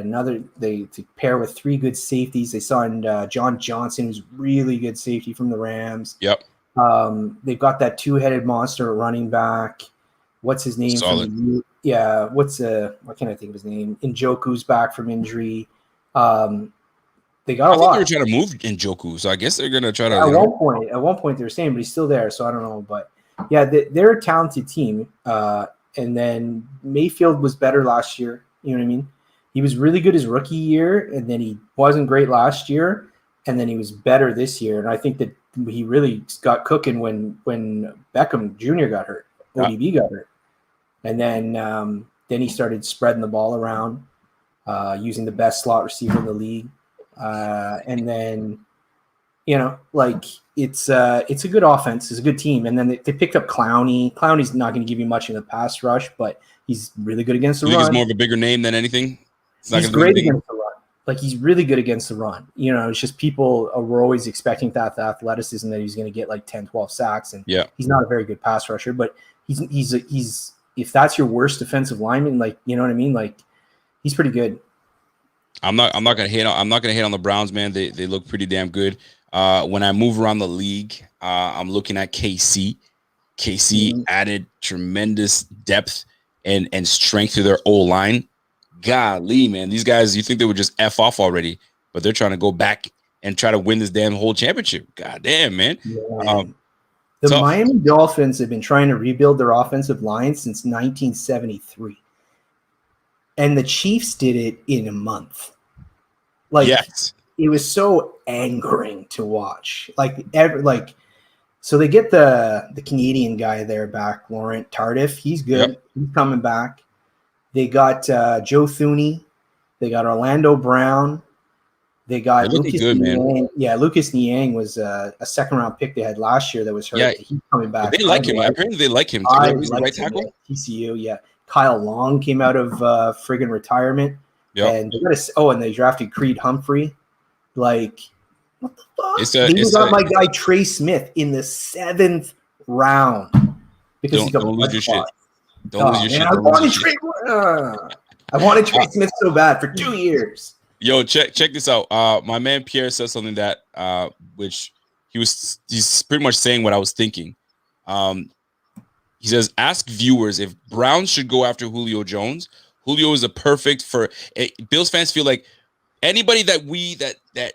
S2: they pair with three good safeties. They signed John Johnson, who's really good safety from the Rams.
S1: Yep.
S2: They've got that two-headed monster running back. What's his name?
S1: Solid.
S2: What can I think of his name? Njoku's back from injury. They got a lot.
S1: They were trying to move Njoku, so I guess they're going to try to.
S2: At one point, they were saying, but he's still there, so I don't know. But yeah, they're a talented team. And then Mayfield was better last year. You know what I mean? He was really good his rookie year, and then he wasn't great last year, and then he was better this year. And I think that he really got cooking when Beckham Jr. got hurt. ODB got hurt. And then he started spreading the ball around, using the best slot receiver in the league. And then, it's a good offense. It's a good team. And then they picked up Clowney. Clowney's not going to give you much in the pass rush, but he's really good against the run.
S1: He's more of a bigger name than anything.
S2: He's great against the run. He's really good against the run. It's just people were always expecting that the athleticism that he's going to get like 10, 12 sacks. And he's not a very good pass rusher, but he's if that's your worst defensive lineman, you know what I mean? He's pretty good.
S1: I'm not gonna hate on the Browns, man. They look pretty damn good. When I move around the league, I'm looking at KC. KC added tremendous depth and strength to their O-line. Golly, man, these guys, you think they would just F off already, but they're trying to go back and try to win this damn whole championship. God damn, man.
S2: Yeah. The Miami Dolphins have been trying to rebuild their offensive line since 1973. And the Chiefs did it in a month. It was so angering to watch. So they get the Canadian guy there back, Laurent Tardif. He's good. Yep. He's coming back. They got Joe Thuney. They got Orlando Brown. They got Lucas Niang. Yeah, Lucas Niang was a second-round pick they had last year that was hurt. Yeah, he's coming back.
S1: They like him. Apparently, they like him. He's the right tackle.
S2: TCU, yeah. Kyle Long came out of friggin' retirement. Yep. And they drafted Creed Humphrey. What the fuck? They got my guy Trey Smith in the 7th round because
S1: don't lose your shit.
S2: Don't lose your shit. I wanted Trey Smith so bad for 2 years.
S1: Yo, check this out. My man Pierre said something that which he's pretty much saying what I was thinking. He says, ask viewers if Browns should go after Julio Jones. Julio is a perfect for Bills fans feel like anybody that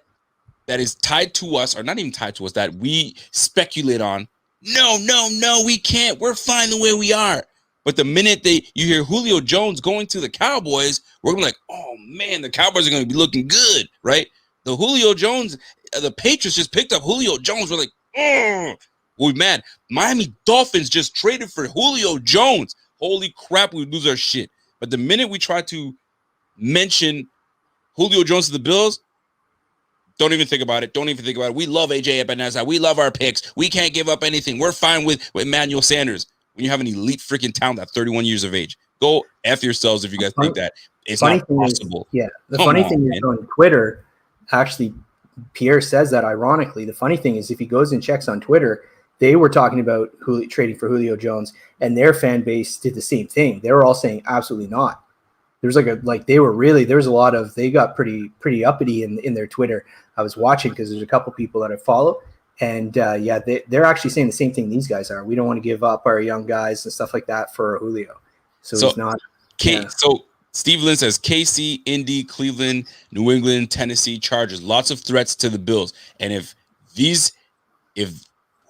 S1: that is tied to us, or not even tied to us, that we speculate on. No, we can't. We're fine the way we are. But the minute you hear Julio Jones going to the Cowboys, we're gonna be like, oh man, the Cowboys are gonna be looking good, right? The Julio Jones, the Patriots just picked up Julio Jones. We're like, oh, we're mad. Miami Dolphins just traded for Julio Jones. Holy crap, we lose our shit. But the minute we try to mention Julio Jones to the Bills, don't even think about it. Don't even think about it. We love AJ Epinesa. We love our picks. We can't give up anything. We're fine with Emmanuel Sanders. When you have an elite freaking talent at 31 years of age, go F yourselves if you guys think that it's not possible.
S2: The funny thing is on Twitter, actually, Pierre says that ironically. The funny thing is if he goes and checks on Twitter, they were talking about trading for Julio Jones, and their fan base did the same thing. They were all saying absolutely not. There was they got pretty uppity in their Twitter. I was watching because there's a couple people that I follow, and they're actually saying the same thing these guys are. We don't want to give up our young guys and stuff like that for Julio. So he's not.
S1: So Steve Lynn says KC, Indy, Cleveland, New England, Tennessee, Chargers. Lots of threats to the Bills. And if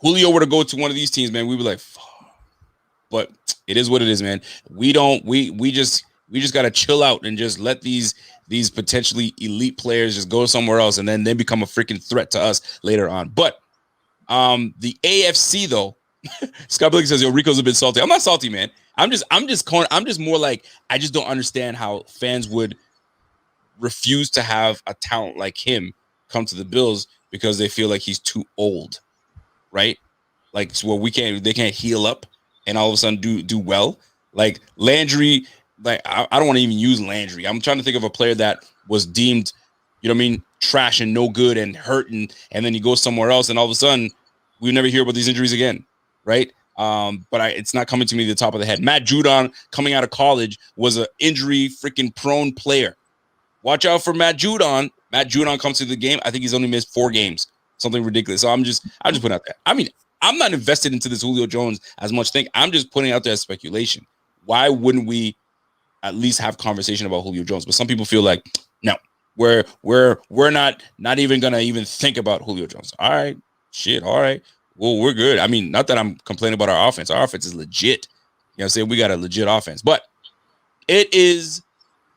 S1: Julio were to go to one of these teams, man, we'd be like, fuck. But it is what it is, man. We just got to chill out and just let these potentially elite players just go somewhere else, and then they become a freaking threat to us later on. But the AFC though, Scott Blake says, "Yo, Rico's a bit salty." I'm not salty, man. I'm just more like, I just don't understand how fans would refuse to have a talent like him come to the Bills because they feel like he's too old, right? Like, so they can't heal up and all of a sudden do well. Like Landry, like I don't want to even use Landry. I'm trying to think of a player that was deemed, you know what I mean, trash and no good and hurting, and then he goes somewhere else, and all of a sudden we never hear about these injuries again, right? But it's not coming to me the top of the head. Matt Judon, coming out of college, was an injury freaking prone player. Watch out for Matt Judon. Matt Judon comes to the game. I think he's only missed 4 games, something ridiculous. So I'm just putting out there. I mean, I'm not invested into this Julio Jones as much. I'm just putting out there as speculation. Why wouldn't we at least have conversation about Julio Jones? But some people feel like, no, we're not even gonna even think about Julio Jones. All right, shit, all right. Well, we're good. I mean, not that I'm complaining about our offense. Our offense is legit. You know what I'm saying? We got a legit offense. But it is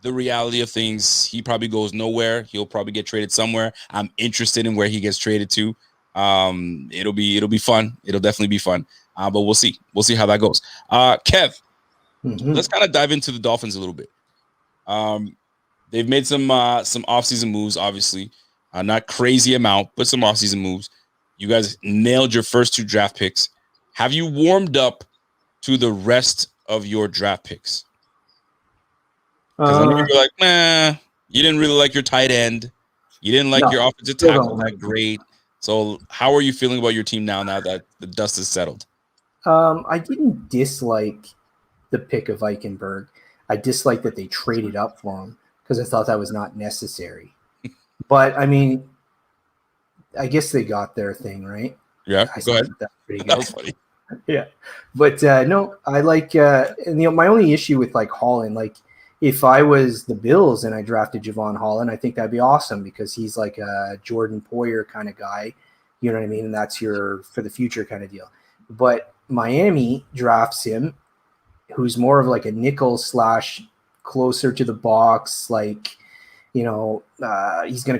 S1: the reality of things. He probably goes nowhere. He'll probably get traded somewhere. I'm interested in where he gets traded to. It'll be fun. It'll definitely be fun. But we'll see. We'll see how that goes. Kev, let's kind of dive into the Dolphins a little bit. They've made some offseason moves, obviously. Not crazy amount, but some offseason moves. You guys nailed your first 2 draft picks. Have you warmed up to the rest of your draft picks? Because I know you're like, nah, you didn't really like your tight end. You didn't like your offensive tackle that great. So how are you feeling about your team now that the dust is settled?
S2: I didn't dislike the pick of Eichenberg. I disliked that they traded up for him because I thought that was not necessary. But, I mean, I guess they got their thing, right?
S1: Yeah, go ahead.
S2: That's pretty good.
S1: That was funny.
S2: Yeah. But, no, I like and, my only issue with, Holland, if I was the Bills and I drafted Javon Holland, I think that'd be awesome because he's like a Jordan Poyer kind of guy. You know what I mean? And that's your for the future kind of deal. But Miami drafts him, who's more of like a nickel / closer to the box, he's going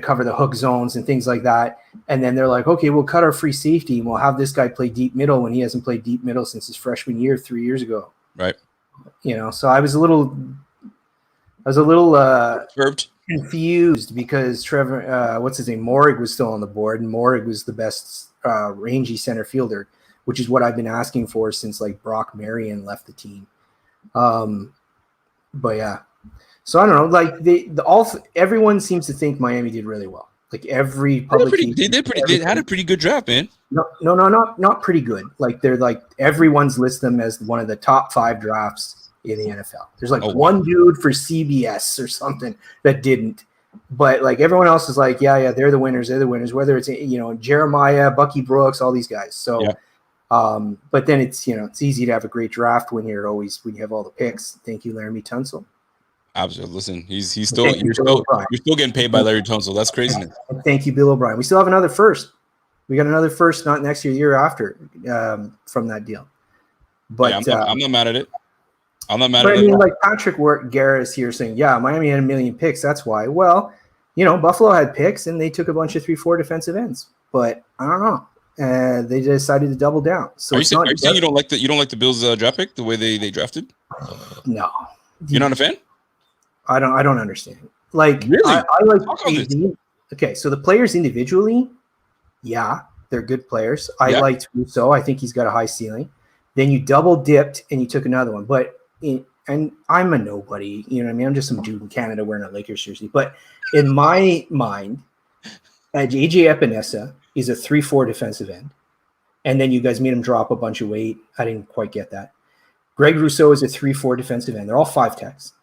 S2: to cover the hook zones and things like that. And then they're like, okay, we'll cut our free safety and we'll have this guy play deep middle when he hasn't played deep middle since his freshman year 3 years ago.
S1: Right.
S2: So I was a little confused because Trevor, what's his name? Morrig was still on the board, and Morrig was the best rangy center fielder, which is what I've been asking for since Brock Marion left the team. But yeah, so I don't know. Everyone seems to think Miami did really well. Every public
S1: they had a pretty good draft, man.
S2: No, not pretty good. They're everyone's list them as one of the top 5 drafts in the NFL. There's one dude for CBS or something that didn't, but everyone else is yeah, they're the winners. Whether it's Jeremiah, Bucky Brooks, all these guys. So, yeah. But then it's it's easy to have a great draft when you have all the picks. Thank you, Laramie Tunsil.
S1: Absolutely. Listen, he's still
S2: Thank you,
S1: you're
S2: Bill
S1: still
S2: O'Brien.
S1: you're still getting paid by Larry Tunsil. That's craziness.
S2: Thank you, Bill O'Brien. We still have another first. We got another first, not next year, year after, from that deal. But
S1: Yeah, I'm not mad at it. I'm not mad
S2: but
S1: at
S2: I
S1: it.
S2: mean, like Patrick Garris here saying, yeah, Miami had 1 million picks. That's why. Well, Buffalo had picks and they took a bunch of 3-4 defensive ends. But I don't know. They decided to double down. So
S1: Are
S2: it's
S1: you
S2: not.
S1: saying you don't like the Bills draft pick, the way they drafted?
S2: No,
S1: You're not a fan?
S2: I don't understand. Like,
S1: Really?
S2: I like
S1: Talk on this.
S2: Okay, so the players individually, yeah, they're good players. I
S1: Yeah.
S2: liked Rousseau. I think he's got a high ceiling. Then you double dipped and you took another one. And I'm a nobody. You know what I mean? I'm just some dude in Canada wearing a Lakers jersey. But in my mind, AJ Epinesa is a 3-4 defensive end. And then you guys made him drop a bunch of weight. I didn't quite get that. Greg Rousseau is a 3-4 defensive end. They're all 5-techs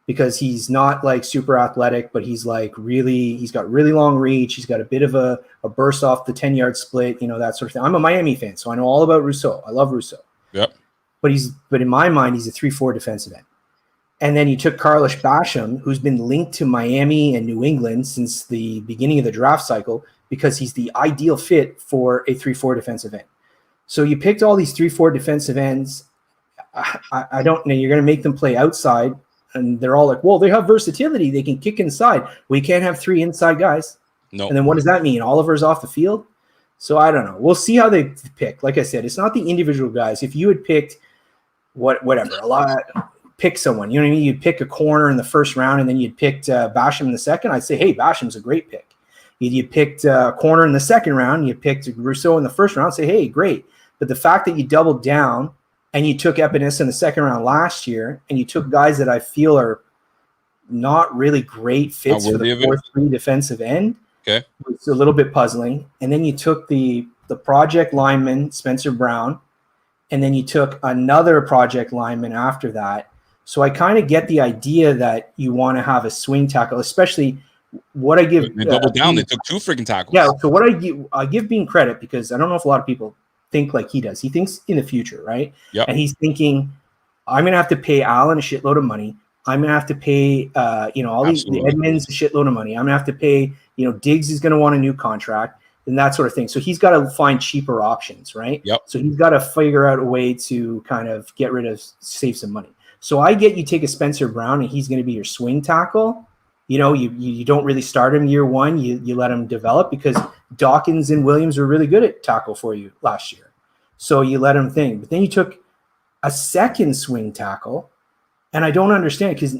S2: because he's not like super athletic, but he's got really long reach. He's got a bit of a burst off the 10-yard split, that sort of thing. I'm a Miami fan, so I know all about Rousseau. I love Rousseau.
S1: Yep.
S2: But in my mind, he's a 3-4 defensive end. And then you took Carlos Basham, who's been linked to Miami and New England since the beginning of the draft cycle because he's the ideal fit for a 3-4 defensive end. So you picked all these 3-4 defensive ends. I don't know. You're going to make them play outside, and they're all like, well, they have versatility. They can kick inside. We can't have 3 inside guys.
S1: No.
S2: And then what does that mean? Oliver's off the field? So I don't know. We'll see how they pick. Like I said, it's not the individual guys. If you had picked pick someone, you know what I mean? You'd pick a corner in the first round, and then you'd picked Basham in the second. I'd say, hey, Basham's a great pick. You picked a corner in the second round. You picked Rousseau in the first round. Say, hey, great. But the fact that you doubled down and you took Epinesa in the second round last year, and you took guys that I feel are not really great fits for the 4-3 defensive end,
S1: okay,
S2: it's a little bit puzzling. And then you took the project lineman, Spencer Brown, and then you took another project lineman after that. So I kind of get the idea that you want to have a swing tackle, especially what I give.
S1: They doubled down. They took 2 freaking tackles.
S2: Yeah. So what I give Bean credit because I don't know if a lot of people think like he does. He thinks in the future, right?
S1: Yeah.
S2: And he's thinking, I'm going to have to pay Allen a shitload of money. I'm going to have to pay, all the Edmonds a shitload of money. I'm going to have to pay, Diggs is going to want a new contract and that sort of thing. So he's got to find cheaper options, right?
S1: Yep.
S2: So he's got to figure out a way to kind of save some money. So I get you take a Spencer Brown and he's going to be your swing tackle. You don't really start him year one. You let him develop because Dawkins and Williams were really good at tackle for you last year. So you let him think. But then you took a second swing tackle, and I don't understand because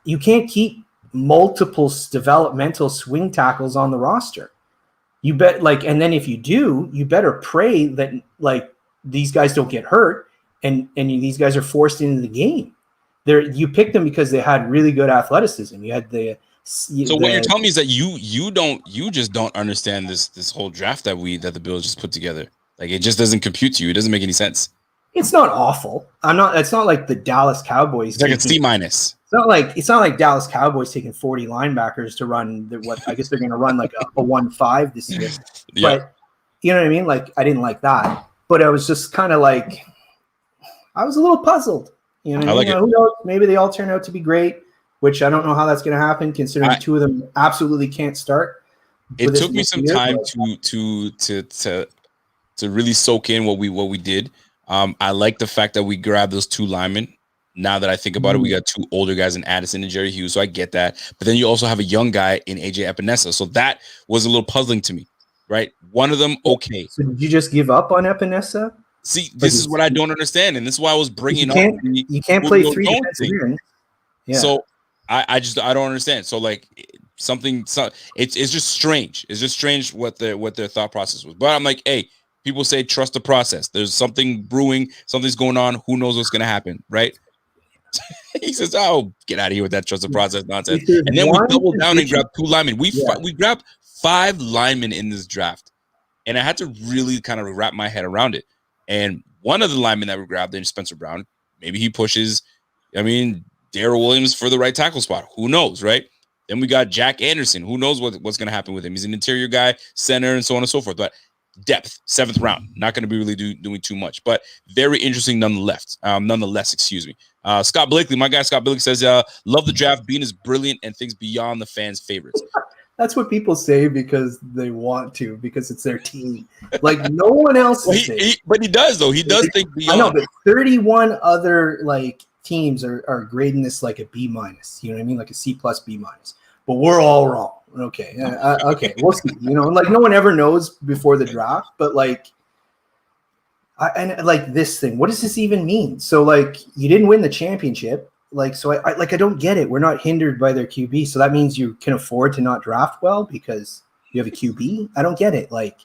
S2: you can't keep multiple developmental swing tackles on the roster. You bet and then if you do, you better pray that these guys don't get hurt and these guys are forced into the game. You picked them because they had really good athleticism. You had
S1: what you're telling me is that you just don't understand this whole draft that the Bills just put together. Like it just doesn't compute to you. It doesn't make any sense.
S2: It's not awful. It's not like the Dallas Cowboys.
S1: It's like a C-.
S2: It's not like Dallas Cowboys taking 40 linebackers to run I guess they're going to run like a 1-5 this year.
S1: Yeah.
S2: But you know what I mean? Like I didn't like that, but I was just kind of I was a little puzzled. You know, who knows? Maybe they all turn out to be great, which I don't know how that's going to happen considering 2 of them absolutely can't start.
S1: It took me some time to really soak in what we did. I like the fact that we grabbed those 2 linemen. Now that I think about it, we got 2 older guys in Addison and Jerry Hughes, so I get that. But then you also have a young guy in AJ Epinesa, so that was a little puzzling to me, right? One of them, okay.
S2: So did you just give up on Epinesa?
S1: See, this is what I don't understand, and this is why I was bringing up.
S2: You can't play 3 defensive ends. Yeah.
S1: So I don't understand. So it's just strange. It's just strange what their thought process was. But I'm like, hey, people say trust the process. There's something brewing, something's going on. Who knows what's gonna happen, right? He says, "Oh, get out of here with that trust the process nonsense." And then we doubled down and grabbed 2 linemen. We grabbed 5 linemen in this draft, and I had to really kind of wrap my head around it. And one of the linemen that we grabbed in Spencer Brown, maybe he pushes, Darrell Williams for the right tackle spot. Who knows, right? Then we got Jack Anderson. Who knows what's going to happen with him? He's an interior guy, center, and so on and so forth. But depth, 7th round. Not going to be really doing too much, but very interesting nonetheless, excuse me. Scott Blakely, my guy Scott Blakely says, love the draft. Bean is brilliant and thinks beyond the fans' favorites.
S2: That's what people say because they want to, because it's their team. Like no one else is there.
S1: But he does, though. He does think beyond.
S2: I know, but 31 other like teams are grading this like a B minus. You know what I mean? Like a C plus B minus. But we're all wrong. Okay. Okay. We'll see. You know, like no one ever knows before the draft, but like, and like this thing, what does this even mean? So like you didn't win the championship. Like, so I don't get it. We're not hindered by their QB. So that means you can afford to not draft well because you have a QB. I don't get it. Like,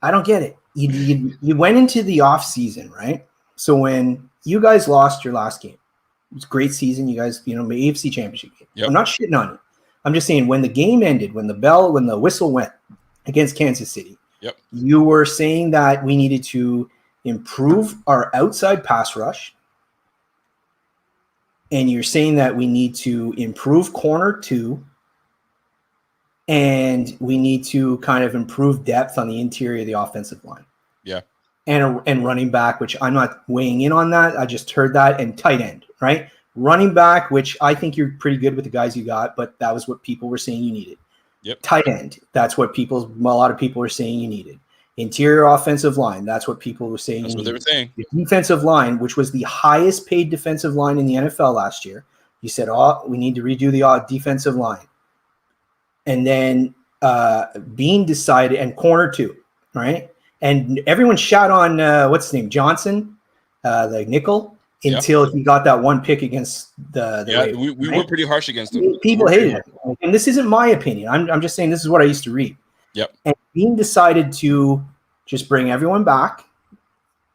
S2: I don't get it. You went into the off season, right? So when you guys lost your last game, it was a great season. You guys, made AFC championship game.
S1: Yep.
S2: I'm not shitting on you. I'm just saying when the game ended, when the whistle went against Kansas City,
S1: yep,
S2: you were saying that we needed to improve our outside pass rush. And you're saying that we need to improve corner 2, and we need to kind of improve depth on the interior of the offensive line.
S1: Yeah.
S2: And running back, which I'm not weighing in on that. I just heard that, and tight end, right? Running back, which I think you're pretty good with the guys you got, but that was what people were saying you needed.
S1: Yep.
S2: Tight end, that's what a lot of people were saying you needed. Interior offensive line, that's what people were saying.
S1: That's what they were saying.
S2: The defensive line, which was the highest paid defensive line in the NFL last year, you said, we need to redo the defensive line. And then Bean decided, and corner 2, right? And everyone shot on, what's his name, Johnson, the nickel, until he got that one pick against the Ravens,
S1: we
S2: right?
S1: were pretty harsh against him.
S2: People hated him. And this isn't my opinion. I'm just saying this is what I used to read.
S1: Yep.
S2: And Bean decided to just bring everyone back,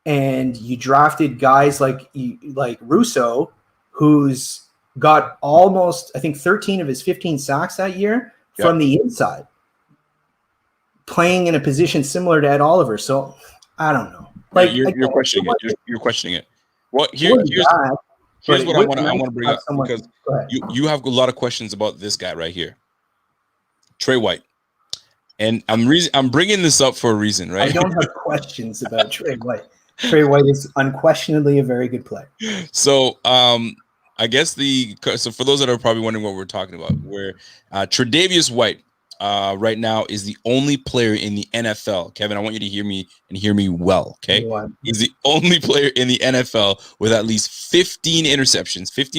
S2: and you drafted guys like Russo, who's got almost, I think, 13 of his 15 sacks that year from the inside, playing in a position similar to Ed Oliver. So I don't know. Like
S1: you're questioning it. You're questioning it. Well, here's what I want to bring up, because you have a lot of questions about this guy right here, Trey White. And I'm bringing this up for a reason, right?
S2: I don't have questions about Trey White. Trey White is unquestionably a very good player.
S1: So, I guess so for those that are probably wondering what we're talking about, where Tre'Davious White right now is the only player in the NFL. Kevin, I want you to hear me and hear me well, okay? He's the only player in the NFL with at least 15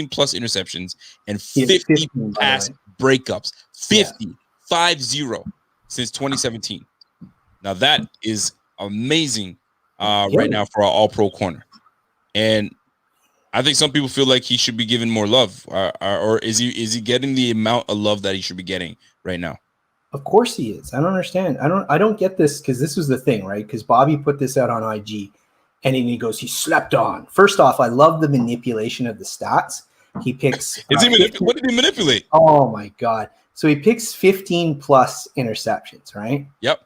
S1: plus interceptions, and 50 pass breakups. 50 since 2017. Now that is amazing right now for our all-pro corner. And I think some people feel like he should be given more love, or is he getting the amount of love that he should be getting right now?
S2: Of course he is. I don't understand. I don't get this, because this was the thing, right? Because Bobby put this out on IG, and then he goes, he slept on. First off, I love the manipulation of the stats. He picks.
S1: What did he manipulate?
S2: Oh my God. So he picks 15 plus interceptions, right?
S1: Yep.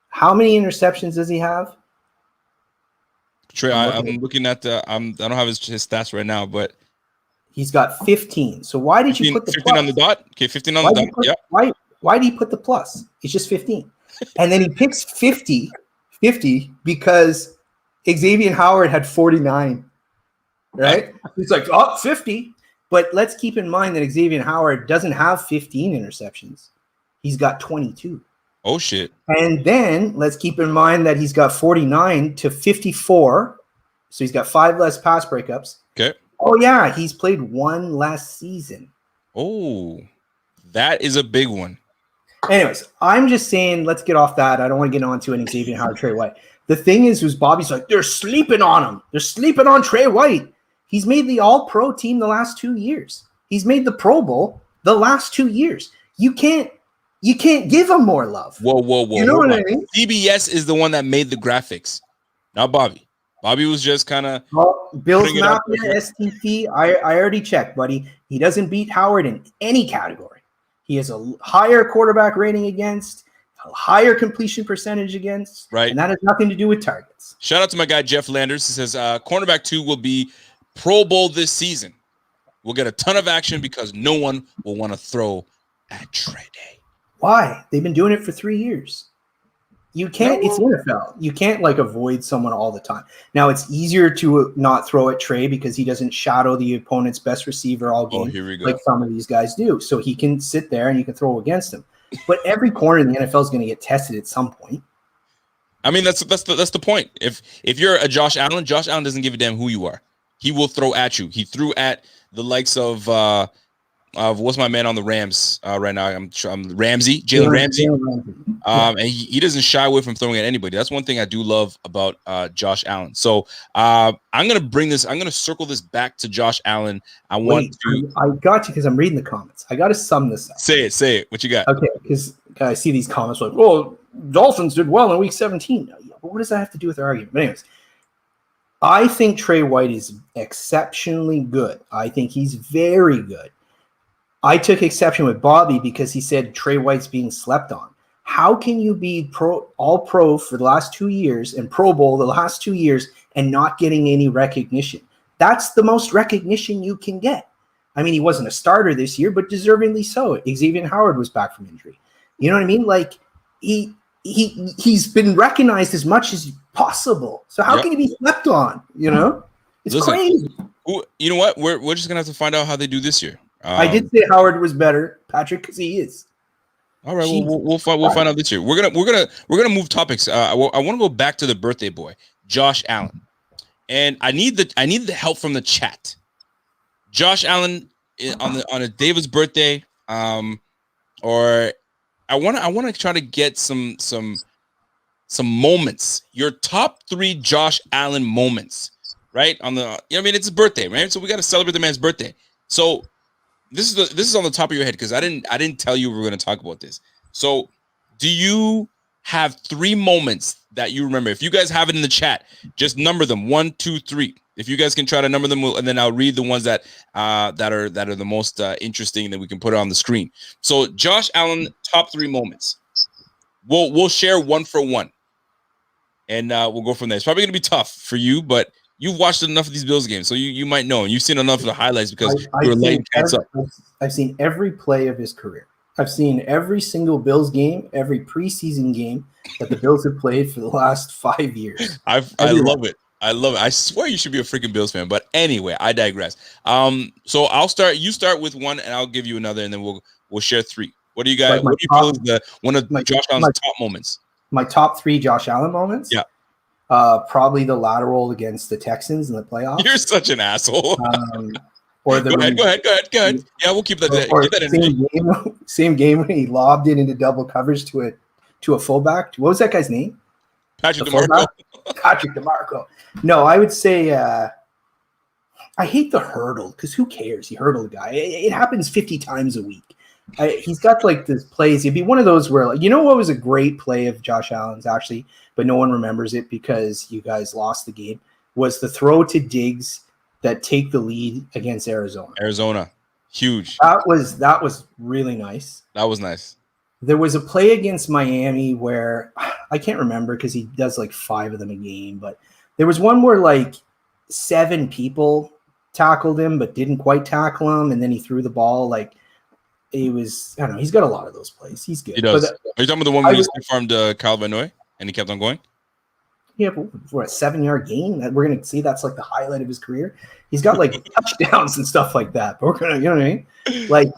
S2: How many interceptions does he have?
S1: Trey, I'm looking at I don't have his stats right now, but
S2: he's got 15. So why did you put the
S1: 15
S2: plus?
S1: on the dot? Okay, 15 on the dot.
S2: Yeah. Why did he put the plus? It's just 15. And then he picks 50 because Xavier Howard had 49. Right? He's like, 50. But let's keep in mind that Xavier Howard doesn't have 15 interceptions. He's got 22.
S1: Oh, shit.
S2: And then let's keep in mind that he's got 49 to 54. So he's got 5 less pass breakups.
S1: Okay.
S2: Oh, yeah. He's played 1 last season.
S1: Oh, that is a big one.
S2: Anyways, I'm just saying, let's get off that. I don't want to get on to an Xavier Howard, Trey White. The thing is Bobby's like, they're sleeping on him. They're sleeping on Trey White. He's made the all-pro team the last 2 years. He's made the Pro Bowl the last 2 years. You can't give him more love.
S1: Whoa.
S2: You know what I mean?
S1: CBS is the one that made the graphics, not Bobby. Bobby was just kind of.
S2: Well, Bill's Mafia, STP, I already checked, buddy. He doesn't beat Howard in any category. He has a higher quarterback rating against, a higher completion percentage against,
S1: right?
S2: And that has nothing to do with targets.
S1: Shout out to my guy, Jeff Landers. He says, cornerback 2 will be Pro Bowl this season. We'll get a ton of action because no one will want to throw at Trey Day.
S2: Why? They've been doing it for 3 years. You can't. It's the NFL. You can't like avoid someone all the time. Now it's easier to not throw at Trey because he doesn't shadow the opponent's best receiver all game,
S1: here we go.
S2: like some of these guys do. So he can sit there and you can throw against him. But every corner in the NFL is going to get tested at some point.
S1: I mean, that's the point. If you're a Josh Allen doesn't give a damn who you are. He will throw at you. He threw at the likes of what's my man on the Rams right now? I'm Ramsey, Jalen Ramsey. And he doesn't shy away from throwing at anybody. That's one thing I do love about Josh Allen. So I'm gonna circle this back to Josh Allen. I
S2: got you because I'm reading the comments. I got to sum this up.
S1: Say it. What you got?
S2: Okay, because I see these comments like, "Oh, Dolphins did well in Week 17." But what does that have to do with our argument? But anyways, I think Trey White is exceptionally good. I think he's very good. I took exception with Bobby because he said Trey White's being slept on. How can you be all pro for the last 2 years and Pro Bowl the last 2 years and not getting any recognition? That's the most recognition you can get. I mean, he wasn't a starter this year, but deservingly so. Xavier Howard was back from injury. You know what I mean? Like he's been recognized as much as possible. So how can he be slept on? You know, it's crazy.
S1: You know what? We're just gonna have to find out how they do this year.
S2: I did say Howard was better, Patrick, because he is.
S1: All right, we'll find out this year. We're gonna move topics. I want to go back to the birthday boy, Josh Allen, and I need the help from the chat. Josh Allen on a David's birthday, or I want to try to get some moments. Your top 3 Josh Allen moments, right? I mean, it's his birthday, right? So we got to celebrate the man's birthday. So this is on the top of your head because I didn't tell you we were going to talk about this. So do you have 3 moments that you remember? If you guys have it in the chat, just number them 1, 2, 3. If you guys can try to number them, and then I'll read the ones that are the most interesting that we can put it on the screen. So Josh Allen, top 3 moments. We'll share 1 for 1, and we'll go from there. It's probably going to be tough for you, but you've watched enough of these Bills games, so you might know, and you've seen enough of the highlights because you were laying cats up.
S2: I've seen every play of his career. I've seen every single Bills game, every preseason game that the Bills have played for the last 5 years.
S1: I love it. I love it. I swear you should be a freaking Bills fan. But anyway, I digress. So I'll start. You start with 1, and I'll give you another, and then we'll share 3. What do you guys? What do you feel is one of Josh Allen's top moments? My
S2: top 3 Josh Allen moments.
S1: Yeah.
S2: Probably the lateral against the Texans in the playoffs.
S1: You're such an asshole.
S2: Or the
S1: go ahead. Yeah, we'll keep that. Keep that
S2: same game when he lobbed it into double coverage to a fullback. What was that guy's name?
S1: Patrick DeMarco.
S2: Patrick DeMarco. No, I would say I hate the hurdle because who cares? He hurdled a guy. It happens 50 times a week. He's got like this plays. It'd be one of those where, like, you know what was a great play of Josh Allen's actually, but no one remembers it because you guys lost the game, was the throw to Diggs that take the lead against Arizona.
S1: Arizona. Huge.
S2: That was really nice.
S1: That was nice.
S2: There was a play against Miami where I can't remember because he does like 5 of them a game, but there was one where like 7 people tackled him but didn't quite tackle him, and then he threw the ball. Like, it was, I don't know, he's got a lot of those plays. He's good.
S1: He does. Are you talking about the one where he farmed Kyle Van Noy and he kept on going?
S2: Yeah, but for a 7-yard gain, we're going to see that's like the highlight of his career. He's got like touchdowns and stuff like that. But we're going to, you know what I mean? Like,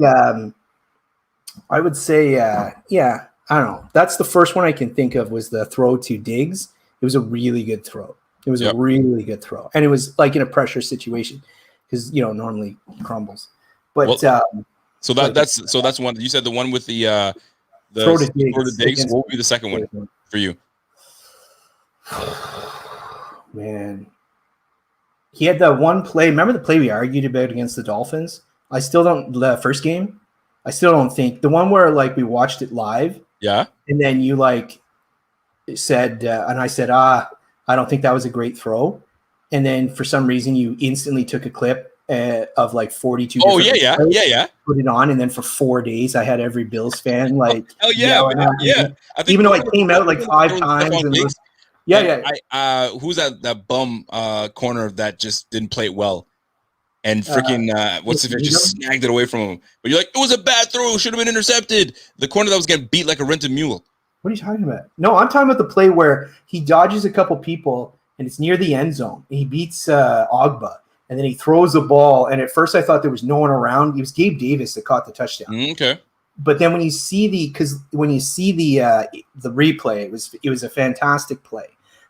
S2: I would say, yeah, I don't know. That's the first one I can think of was the throw to Diggs. It was a really good throw. It was a really good throw. And it was like in a pressure situation because, you know, normally crumbles. But
S1: so that's one. You said the one with the
S2: throw to Diggs.
S1: What would be the second one for you?
S2: Man, he had that one play. Remember the play we argued about against the Dolphins? The first game. I still don't think the one where like we watched it live.
S1: Yeah.
S2: And then you like said, and I said, I don't think that was a great throw. And then for some reason you instantly took a clip of like 42.
S1: Oh yeah.
S2: Put it on, and then for 4 days I had every Bills fan like.
S1: Oh yeah.
S2: I think even though I came out like 5 times.
S1: Who's that bum corner that just didn't play it well, and freaking what's if it just snagged it away from him? But you're like, it was a bad throw, should have been intercepted. The corner that was getting beat like a rented mule.
S2: What are you talking about? No, I'm talking about the play where he dodges a couple people and it's near the end zone. And he beats Ogba. And then he throws the ball. And at first I thought there was no one around. It was Gabe Davis that caught the touchdown.
S1: Okay.
S2: But then when you see the replay, it was a fantastic play.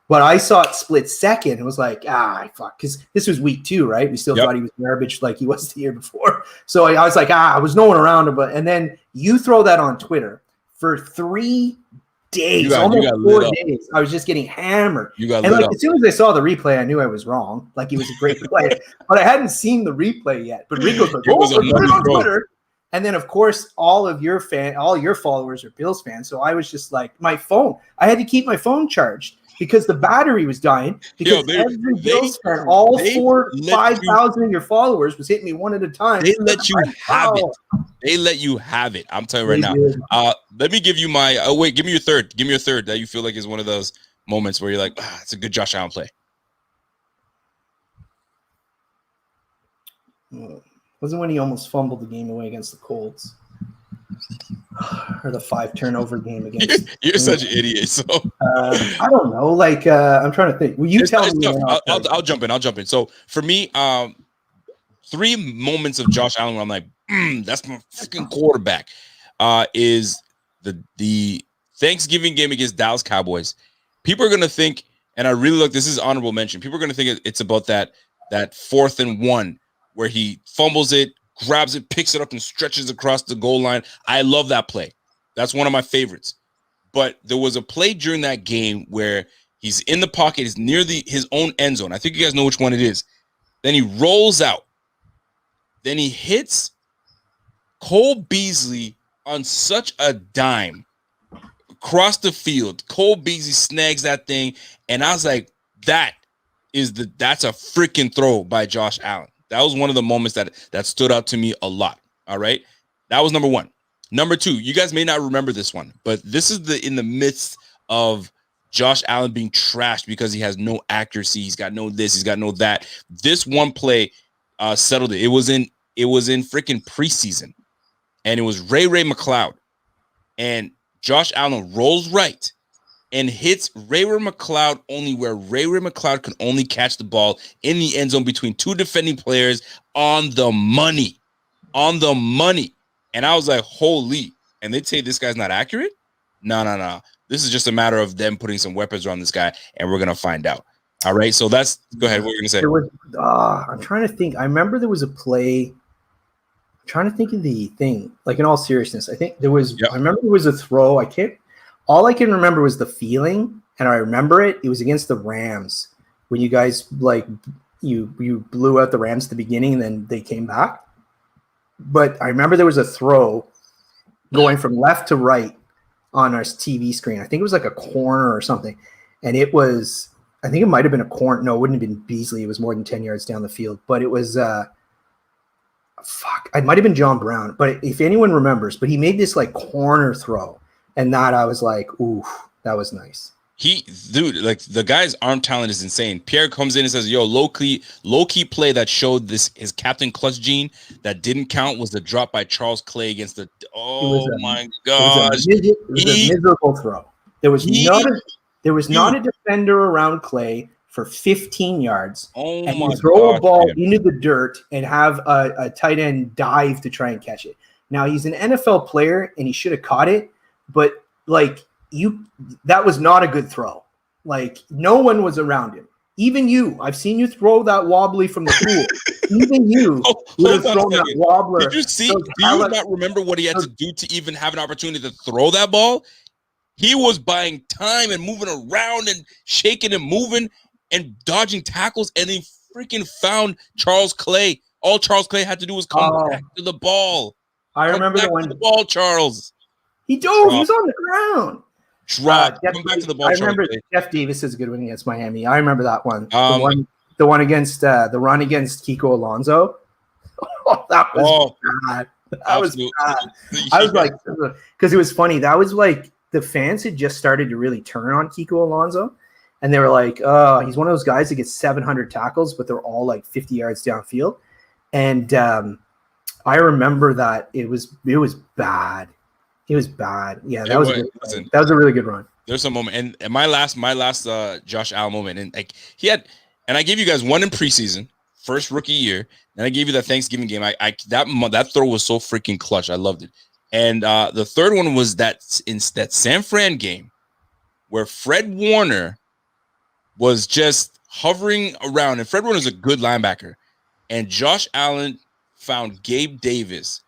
S2: But I saw it split second. It was like, fuck. Because this was week 2, right? We still thought he was garbage like he was the year before. So I was like, I was no one around him. And then you throw that on Twitter for 3 days, almost 4 days. I was just getting hammered. As soon as I saw the replay, I knew I was wrong. Like, it was a great play. But I hadn't seen the replay yet. But Rico's like, put it on Twitter. And then, of course, all your followers are Bills fans. So I was just like, my phone. I had to keep my phone charged because the battery was dying. Because every Bills fan, all 5,000 of your followers was hitting me one at a time.
S1: They let you have it. They let you have it. I'm telling you right now. Let me give you my. Oh wait, give me your third. Give me your third that you feel like is one of those moments where you're like, it's a good Josh Allen play.
S2: Wasn't when he almost fumbled the game away against the Colts, or the 5 turnover game against.
S1: You're such an idiot. So
S2: I don't know. Like I'm trying to think. Will you tell me?
S1: I'll jump in. So for me, 3 moments of Josh Allen where I'm like, that's my freaking quarterback. Is the Thanksgiving game against Dallas Cowboys. People are gonna think, and I really look. This is honorable mention. People are gonna think it's about that 4th and 1 where he fumbles it, grabs it, picks it up, and stretches across the goal line. I love that play. That's one of my favorites. But there was a play during that game where he's in the pocket, he's near his own end zone. I think you guys know which one it is. Then he rolls out. Then he hits Cole Beasley on such a dime across the field. Cole Beasley snags that thing, and I was like, that's a freaking throw by Josh Allen. That was one of the moments that stood out to me a lot. All right. That was number 1. Number 2, you guys may not remember this one, but this is in the midst of Josh Allen being trashed because he has no accuracy. He's got no this, he's got no that. This one play settled it. It was in freaking preseason, and it was Ray McLeod, and Josh Allen rolls right and hits Ray McLeod only where Ray McLeod can only catch the ball in the end zone between 2 defending players on the money. And I was like, holy. And they'd say this guy's not accurate? No. This is just a matter of them putting some weapons around this guy, and we're going to find out. All right, so go ahead. What were you going to say?
S2: I'm trying to think. I remember there was a play. I'm trying to think of the thing. Like, in all seriousness, I think there was. Yep. I remember there was a throw. All I can remember was the feeling, and I remember it. It was against the Rams when you guys you blew out the Rams at the beginning, and then they came back. But I remember there was a throw going from left to right on our TV screen. I think it was like a corner or something, and it was. I think it might have been a corner. No, it wouldn't have been Beasley. It was more than 10 yards down the field, but it was. It might have been John Brown, but if anyone remembers, but he made this like corner throw. And that I was like, ooh, that was nice.
S1: Like the guy's arm talent is insane. Pierre comes in and says, yo, low key play that showed his Captain Clutch gene that didn't count was the drop by Charles Clay against the. Oh my gosh.
S2: It was a miserable throw. There was not a defender around Clay for 15 yards.
S1: Oh
S2: and
S1: my
S2: you throw
S1: gosh,
S2: a ball
S1: man.
S2: into the dirt and have a tight end dive to try and catch it. Now he's an NFL player and he should have caught it. But that was not a good throw. Like, no one was around him. Even you. I've seen you throw that wobbly from the pool. Even you would have thrown that wobbler.
S1: Did you see? Do you not remember what he had to do to even have an opportunity to throw that ball? He was buying time and moving around and shaking and moving and dodging tackles, and he freaking found Charles Clay. All Charles Clay had to do was come back to the ball.
S2: I remember
S1: the ball, Charles.
S2: He dove. He was on the ground.
S1: Come back to the ball.
S2: I remember Jeff Davis is a good one against Miami. I remember that one. The one against the run against Kiko Alonso. Oh, that was bad. That was bad. I was like, because it was funny. That was like the fans had just started to really turn on Kiko Alonso, and they were like, "Oh, he's one of those guys that gets 700 tackles, but they're all like 50 yards downfield." And I remember that it was bad. He was bad. Yeah, that
S1: It
S2: was a
S1: was-
S2: good.
S1: listen.
S2: That was a really good run.
S1: There's a moment, and my last Josh Allen moment, and like he had, and I gave you guys one in preseason, first rookie year, and I gave you that Thanksgiving game. That throw was so freaking clutch. I loved it. And the third one was that in that San Fran game where Fred Warner was just hovering around, and Fred Warner is a good linebacker, and Josh Allen found Gabe Davis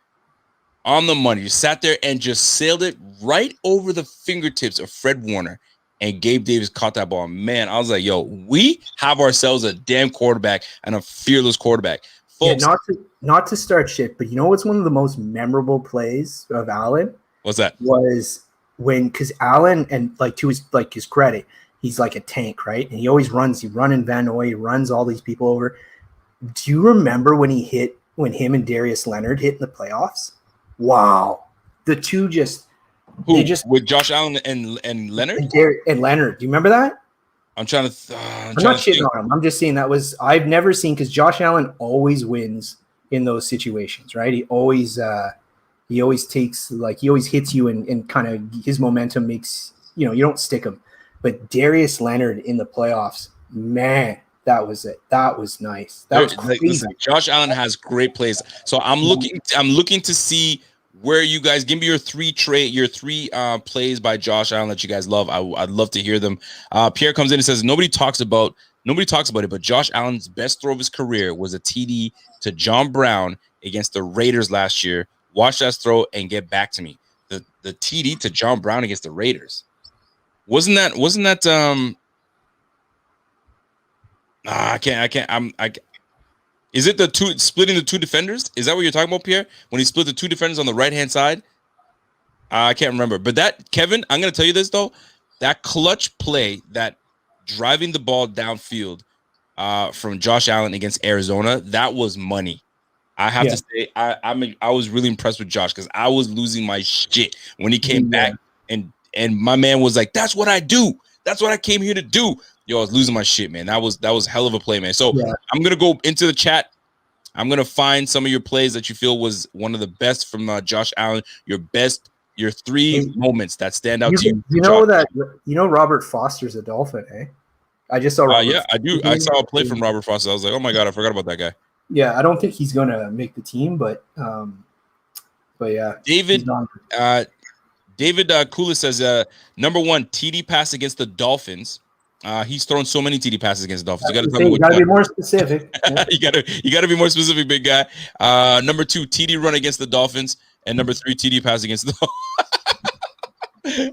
S1: on the money. You sat there and just sailed it right over the fingertips of Fred Warner, and Gabe Davis caught that ball. Man, I was like, yo, we have ourselves a damn quarterback and a fearless quarterback. Folks,
S2: Yeah, not to start shit, but you know what's one of the most memorable plays of Allen?
S1: what's that?
S2: Was when, because Allen, and like to his credit, he's like a tank, right? And he always runs. He running Van Noy, he runs all these people over. Do you remember when him and Darius Leonard hit in the playoffs? Wow, the two
S1: With Josh Allen and Leonard?
S2: and Leonard. Do you remember that?
S1: I'm trying to.
S2: I'm not shitting on him. I'm just saying I've never seen, because Josh Allen always wins in those situations, right? He always takes, like, he always hits you, and kind of his momentum makes, you don't stick him. But Darius Leonard in the playoffs, man, that was it. That was nice. That was crazy.
S1: Listen, Josh Allen has great plays. So I'm looking to see where you guys give me your three plays by Josh Allen that you guys love. I'd love to hear them. Pierre comes in and says nobody talks about it, but Josh Allen's best throw of his career was a TD to John Brown against the Raiders last year. Watch that throw and get back to me. The TD to John Brown against the Raiders. Wasn't that I can't. Is it splitting the two defenders? Is that what you're talking about, Pierre? When he split the two defenders on the right-hand side? I can't remember. But that, Kevin, I'm going to tell you this, though. That clutch play, that driving the ball downfield from Josh Allen against Arizona, that was money. I have to say, I was really impressed with Josh, because I was losing my shit when he came back, and my man was like, that's what I do. That's what I came here to do. Yo, I was losing my shit, man. That was hell of a play, man. So I'm going to go into the chat. I'm going to find some of your plays that you feel was one of the best from Josh Allen, your three moments that stand out to you.
S2: You know Robert Foster's a Dolphin, eh? I just saw Robert.
S1: Yeah, I do. I saw a play from Robert Foster. I was like, oh my God, I forgot about that guy.
S2: Yeah, I don't think he's going to make the team, but yeah.
S1: David Koulis says, number one, TD pass against the Dolphins. He's thrown so many TD passes against the Dolphins.
S2: You got to be more specific. Yeah.
S1: you gotta be more specific, big guy. Number two, TD run against the Dolphins, and number three, TD pass against the.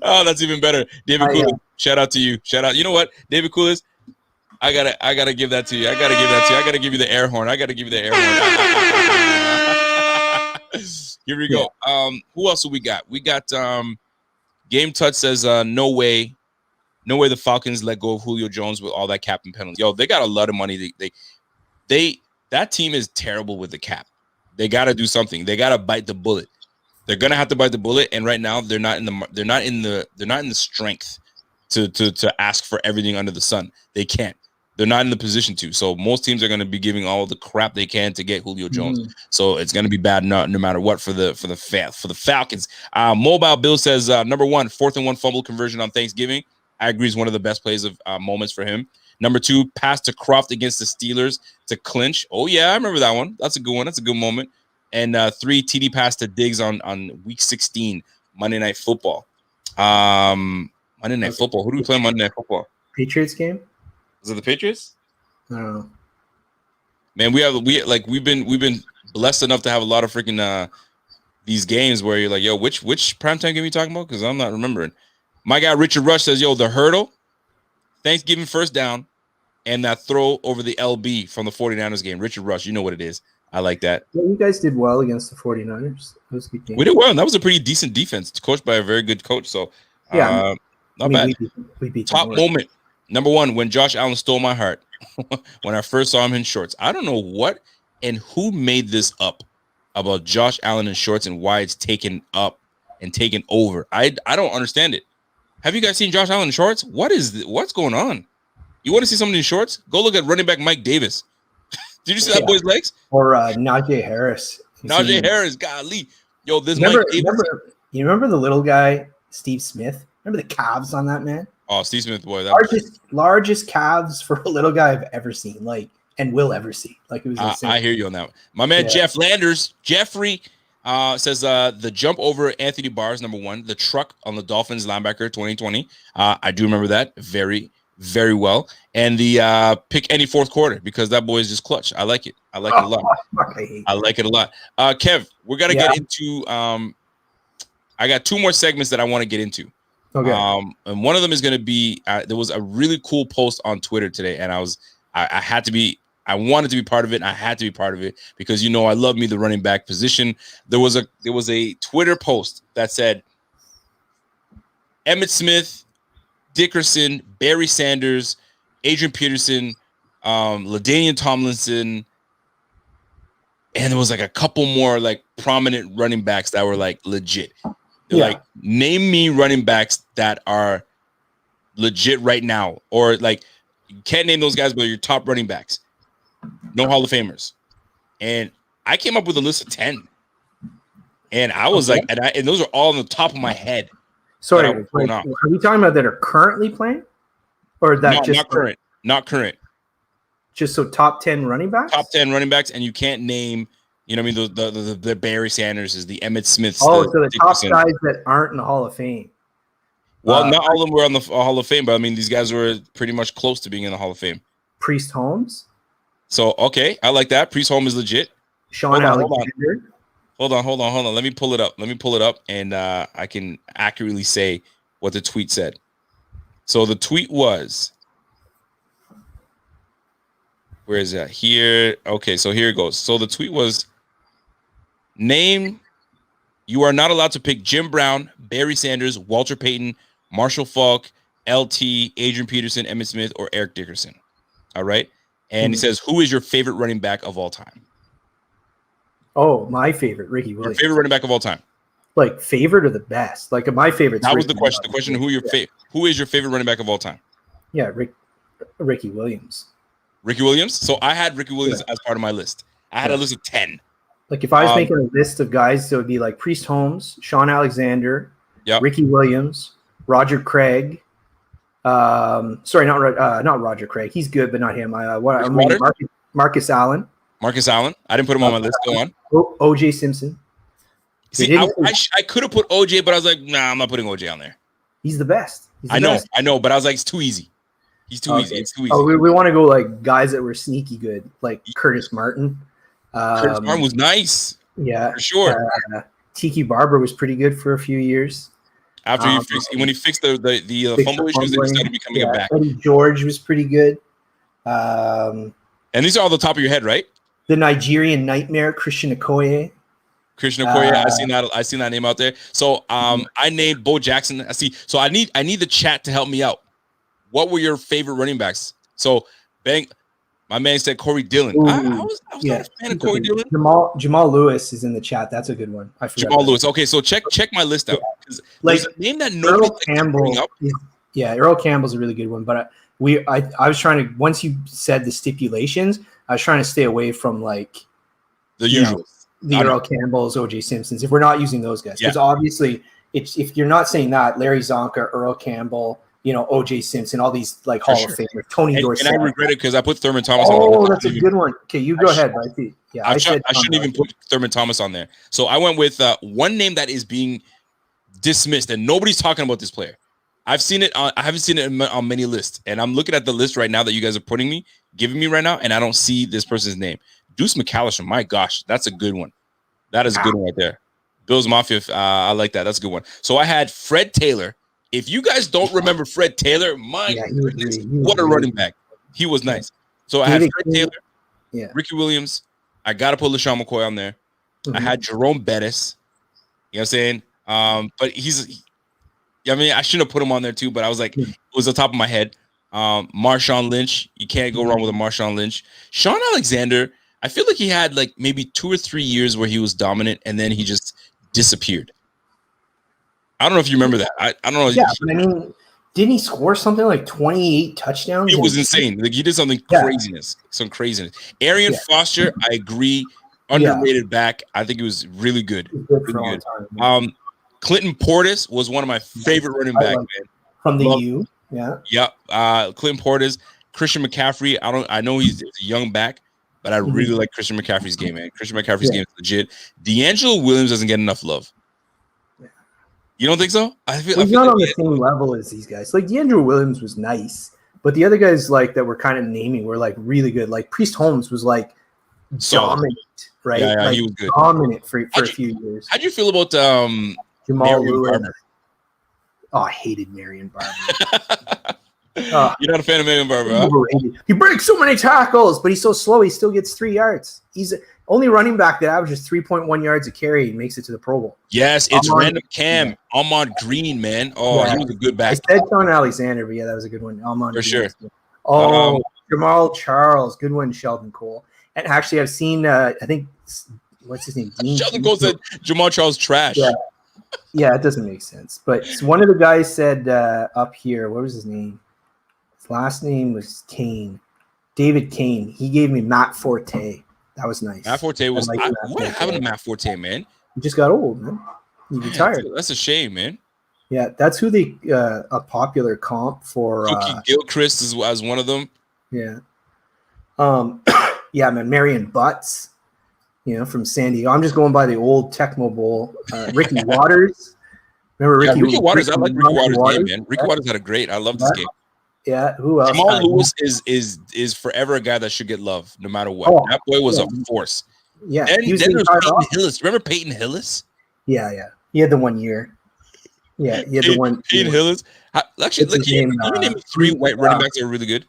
S1: Oh, that's even better, David Koulis. Shout out to you. Shout out. You know what, David Koulis? I gotta give that to you. I gotta give you the air horn. Here we go. Who else do we got? We got Game Touch says no way the Falcons let go of Julio Jones with all that cap and penalties. Yo, they got a lot of money. That team is terrible with the cap. They got to do something. They got to bite the bullet. They're gonna have to bite the bullet, and right now they're not in the strength to ask for everything under the sun. They can't. They're not in the position to. So most teams are going to be giving all the crap they can to get Julio Jones. So it's going to be bad no matter what for the Falcons. Mobile Bill says number one, 4th and 1 fumble conversion on Thanksgiving. I agree, is one of the best plays of moments for him. Number two, pass to Croft against the Steelers to clinch. Oh yeah, I remember that one. That's a good one. That's a good moment. And three, TD pass to Diggs on week 16, Monday Night Football. Monday Night Football. Who do we play on Monday Night Football?
S2: Patriots game.
S1: Was it the Patriots?
S2: I don't know.
S1: Man, we've been blessed enough to have a lot of freaking these games where you're like, yo, which primetime game are you talking about? Because I'm not remembering. My guy Richard Rush says, yo, the hurdle, Thanksgiving first down, and that throw over the LB from the 49ers game. Richard Rush, you know what it is. I like that.
S2: Yeah, you guys did well against the 49ers. That was a good game.
S1: We did well, and that was a pretty decent defense, coached by a very good coach. So not bad.
S2: We beat
S1: Top moment. Number one, when Josh Allen stole my heart, when I first saw him in shorts. I don't know what and who made this up about Josh Allen in shorts and why it's taken up and taken over. I don't understand it. Have you guys seen Josh Allen in shorts? What's going on? You want to see somebody in shorts? Go look at running back Mike Davis. Did you see that boy's legs?
S2: Or Najee Harris.
S1: Najee Harris, golly. Yo, this
S2: remember,
S1: Mike Davis.
S2: You remember the little guy, Steve Smith? Remember the calves on that man?
S1: Oh, Steve Smith, boy, that
S2: largest calves for a little guy I've ever seen, like, and will ever see. Like, it was insane.
S1: I hear you on that one. My man Jeff Landers, Jeffrey says the jump over Anthony Barr is number one. The truck on the Dolphins linebacker 2020. I do remember that very, very well. And the pick any fourth quarter because that boy is just clutch. I like it. I like it a lot. I like it a lot. Kev, we're gonna get into. I got two more segments that I want to get into.
S2: Okay.
S1: And one of them is going to be there was a really cool post on Twitter today, and I wanted to be part of it, and I had to be part of it because I love me the running back position. There was a Twitter post that said Emmitt Smith, Dickerson, Barry Sanders, Adrian Peterson, LaDainian Tomlinson, and there was like a couple more like prominent running backs that were like legit. Like, name me running backs that are legit right now, or like you can't name those guys, but your top running backs, no Hall of Famers. And I came up with a list of 10, and I was like, and those are all on the top of my head.
S2: Sorry, are we talking about that are currently playing, or that
S1: not current?
S2: Just so top 10 running backs.
S1: Top 10 running backs, and you can't name. The Barry Sanders is the Emmitt Smiths.
S2: Oh, so the top guys that aren't in the Hall of Fame.
S1: Well, not all of them were on the Hall of Fame, but I mean, these guys were pretty much close to being in the Hall of Fame.
S2: Priest Holmes.
S1: So, okay, I like that. Priest Holmes is legit.
S2: Sean Alexander.
S1: Hold on. Let me pull it up, and I can accurately say what the tweet said. So the tweet was, where is that? Here. Okay, so here it goes. So the tweet was, you are not allowed to pick Jim Brown, Barry Sanders, Walter Payton, Marshall Faulk, LT, Adrian Peterson, Emmitt Smith, or Eric Dickerson. All right. And he says, who is your favorite running back of all time?
S2: Oh, my favorite, Ricky Williams.
S1: Your favorite running back of all time.
S2: Like favorite or the best? Like my favorite.
S1: That was the question. The question: who is your favorite running back of all time?
S2: Yeah, Ricky Williams.
S1: Ricky Williams. So I had Ricky Williams as part of my list. I had a list of 10.
S2: Like if I was making a list of guys, so it would be like Priest Holmes, Sean Alexander, Ricky Williams, Roger Craig. Sorry, not Roger Craig. He's good, but not him. Marcus Allen.
S1: Marcus Allen. I didn't put him on my list. Go on.
S2: OJ Simpson.
S1: See, I could have put OJ, but I was like, nah, I'm not putting OJ on there.
S2: He's the best.
S1: I know, but I was like, it's too easy. He's too easy. It's too easy.
S2: Oh, we want to go like guys that were sneaky good, like Curtis Martin.
S1: Curtis Martin was nice.
S2: Yeah,
S1: for sure.
S2: Tiki Barber was pretty good for a few years.
S1: After when he fixed the fumble issues, then he started becoming a back.
S2: Eddie George was pretty good.
S1: And these are all the top of your head, right?
S2: The Nigerian Nightmare, Christian Okoye.
S1: I seen that name out there. So I named Bo Jackson. So I need the chat to help me out. What were your favorite running backs? So my man said Corey Dillon. I was not a fan of Corey Dillon.
S2: Jamal Lewis is in the chat. That's a good one. I forgot
S1: Jamal Lewis. Okay, so check my list out.
S2: Like
S1: a name that nobody
S2: Earl Campbell. Earl Campbell's a really good one. But I was trying to, once you said the stipulations, I was trying to stay away from like
S1: the usual.
S2: Earl Campbell's, OJ Simpsons. If we're not using those guys, because obviously, if you're not saying that, Larry Zonka, Earl Campbell, OJ Simpson, all these like Hall of Famers, Tony Dorsett.
S1: And I regret it because I put Thurman Thomas.
S2: Oh, that's a good one. Okay, you go ahead.
S1: I shouldn't even put Thurman Thomas on there. So I went with one name that is being dismissed, and nobody's talking about this player. I haven't seen it on many lists, and I'm looking at the list right now that you guys are giving me right now, and I don't see this person's name. Deuce McAllister. My gosh, that's a good one. That is a good one right there. Bills Mafia. I like that. That's a good one. So I had Fred Taylor. If you guys don't remember Fred Taylor, goodness, what a running back. He was nice. So I had Fred Taylor, Ricky Williams. I got to put LaShawn McCoy on there. Mm-hmm. I had Jerome Bettis. You know what I'm saying? But I shouldn't have put him on there too, but I was like, it was the top of my head. Marshawn Lynch. You can't go wrong with a Marshawn Lynch. Sean Alexander, I feel like he had like maybe 2 or 3 years where he was dominant and then he just disappeared. I don't know if you remember that. I don't know.
S2: Yeah, but I mean, didn't he score something like 28 touchdowns?
S1: It was insane. Like he did some craziness. Arian Foster, I agree. Underrated back. I think he was really good. Clinton Portis was one of my favorite running back, man.
S2: From the U. Yeah.
S1: Yep. Clinton Portis, Christian McCaffrey. I know he's a young back, but I really like Christian McCaffrey's game, man. Christian McCaffrey's game is legit. D'Angelo Williams doesn't get enough love. You don't think so?
S2: He's not on the same level as these guys. Like D'Angelo Williams was nice, but the other guys like that were kind of naming were like really good. Like Priest Holmes was like dominant, right?
S1: Yeah,
S2: like,
S1: he was good.
S2: Dominant for a few years.
S1: How'd you feel about
S2: Jamal
S1: Marion
S2: Lewis?
S1: Barber?
S2: Oh, I hated Marion Barber.
S1: You're not a fan of Marion Barber, huh?
S2: He breaks so many tackles, but he's so slow. He still gets 3 yards. He's only running back that averages 3.1 yards a carry and makes it to the Pro Bowl.
S1: Yes, it's random Cam. Ahmad Green, man. Oh, he was a good back.
S2: I said John Alexander, but yeah, that was a good one. Ahmad
S1: For
S2: Green.
S1: sure.
S2: Oh, Jamal Charles. Good one, Sheldon Cole. And actually, I've seen, I think, what's his name?
S1: Sheldon Cole said Jamal Charles trash.
S2: Yeah, it doesn't make sense. But one of the guys said up here, what was his name? His last name was Kane. David Kane. He gave me Matt Forte. That was nice.
S1: Matt Forte was. What happened to Matt Forte, man?
S2: He just got old, man. He retired.
S1: That's a shame, man.
S2: Yeah, that's who a popular comp for.
S1: Cookie Gilchrist as one of them.
S2: Yeah. Yeah, man. Marion Butts, from San Diego. I'm just going by the old Tecmo Bowl. Ricky Waters. Remember Ricky
S1: Waters? I like Ricky Waters' game, man. Ricky Waters had a great. I love this game.
S2: Yeah, who else?
S1: Jamal Lewis is forever a guy that should get love no matter what. That boy was a force.
S2: Yeah,
S1: then there's Peyton Hillis. Remember Peyton Hillis?
S2: Yeah. He had the 1 year. Yeah, he had the one.
S1: Peyton Hillis. Actually, can you name 3 white running backs that are really good?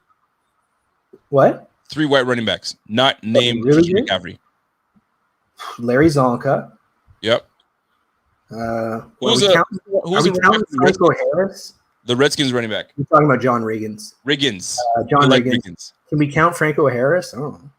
S2: What?
S1: 3 white running backs, not named
S2: really
S1: McCaffrey.
S2: Larry Zonka.
S1: Yep.
S2: Who's Franco Harris?
S1: The Redskins running back.
S2: We're talking about John Riggins. John Riggins. Can we count Franco Harris? I don't know.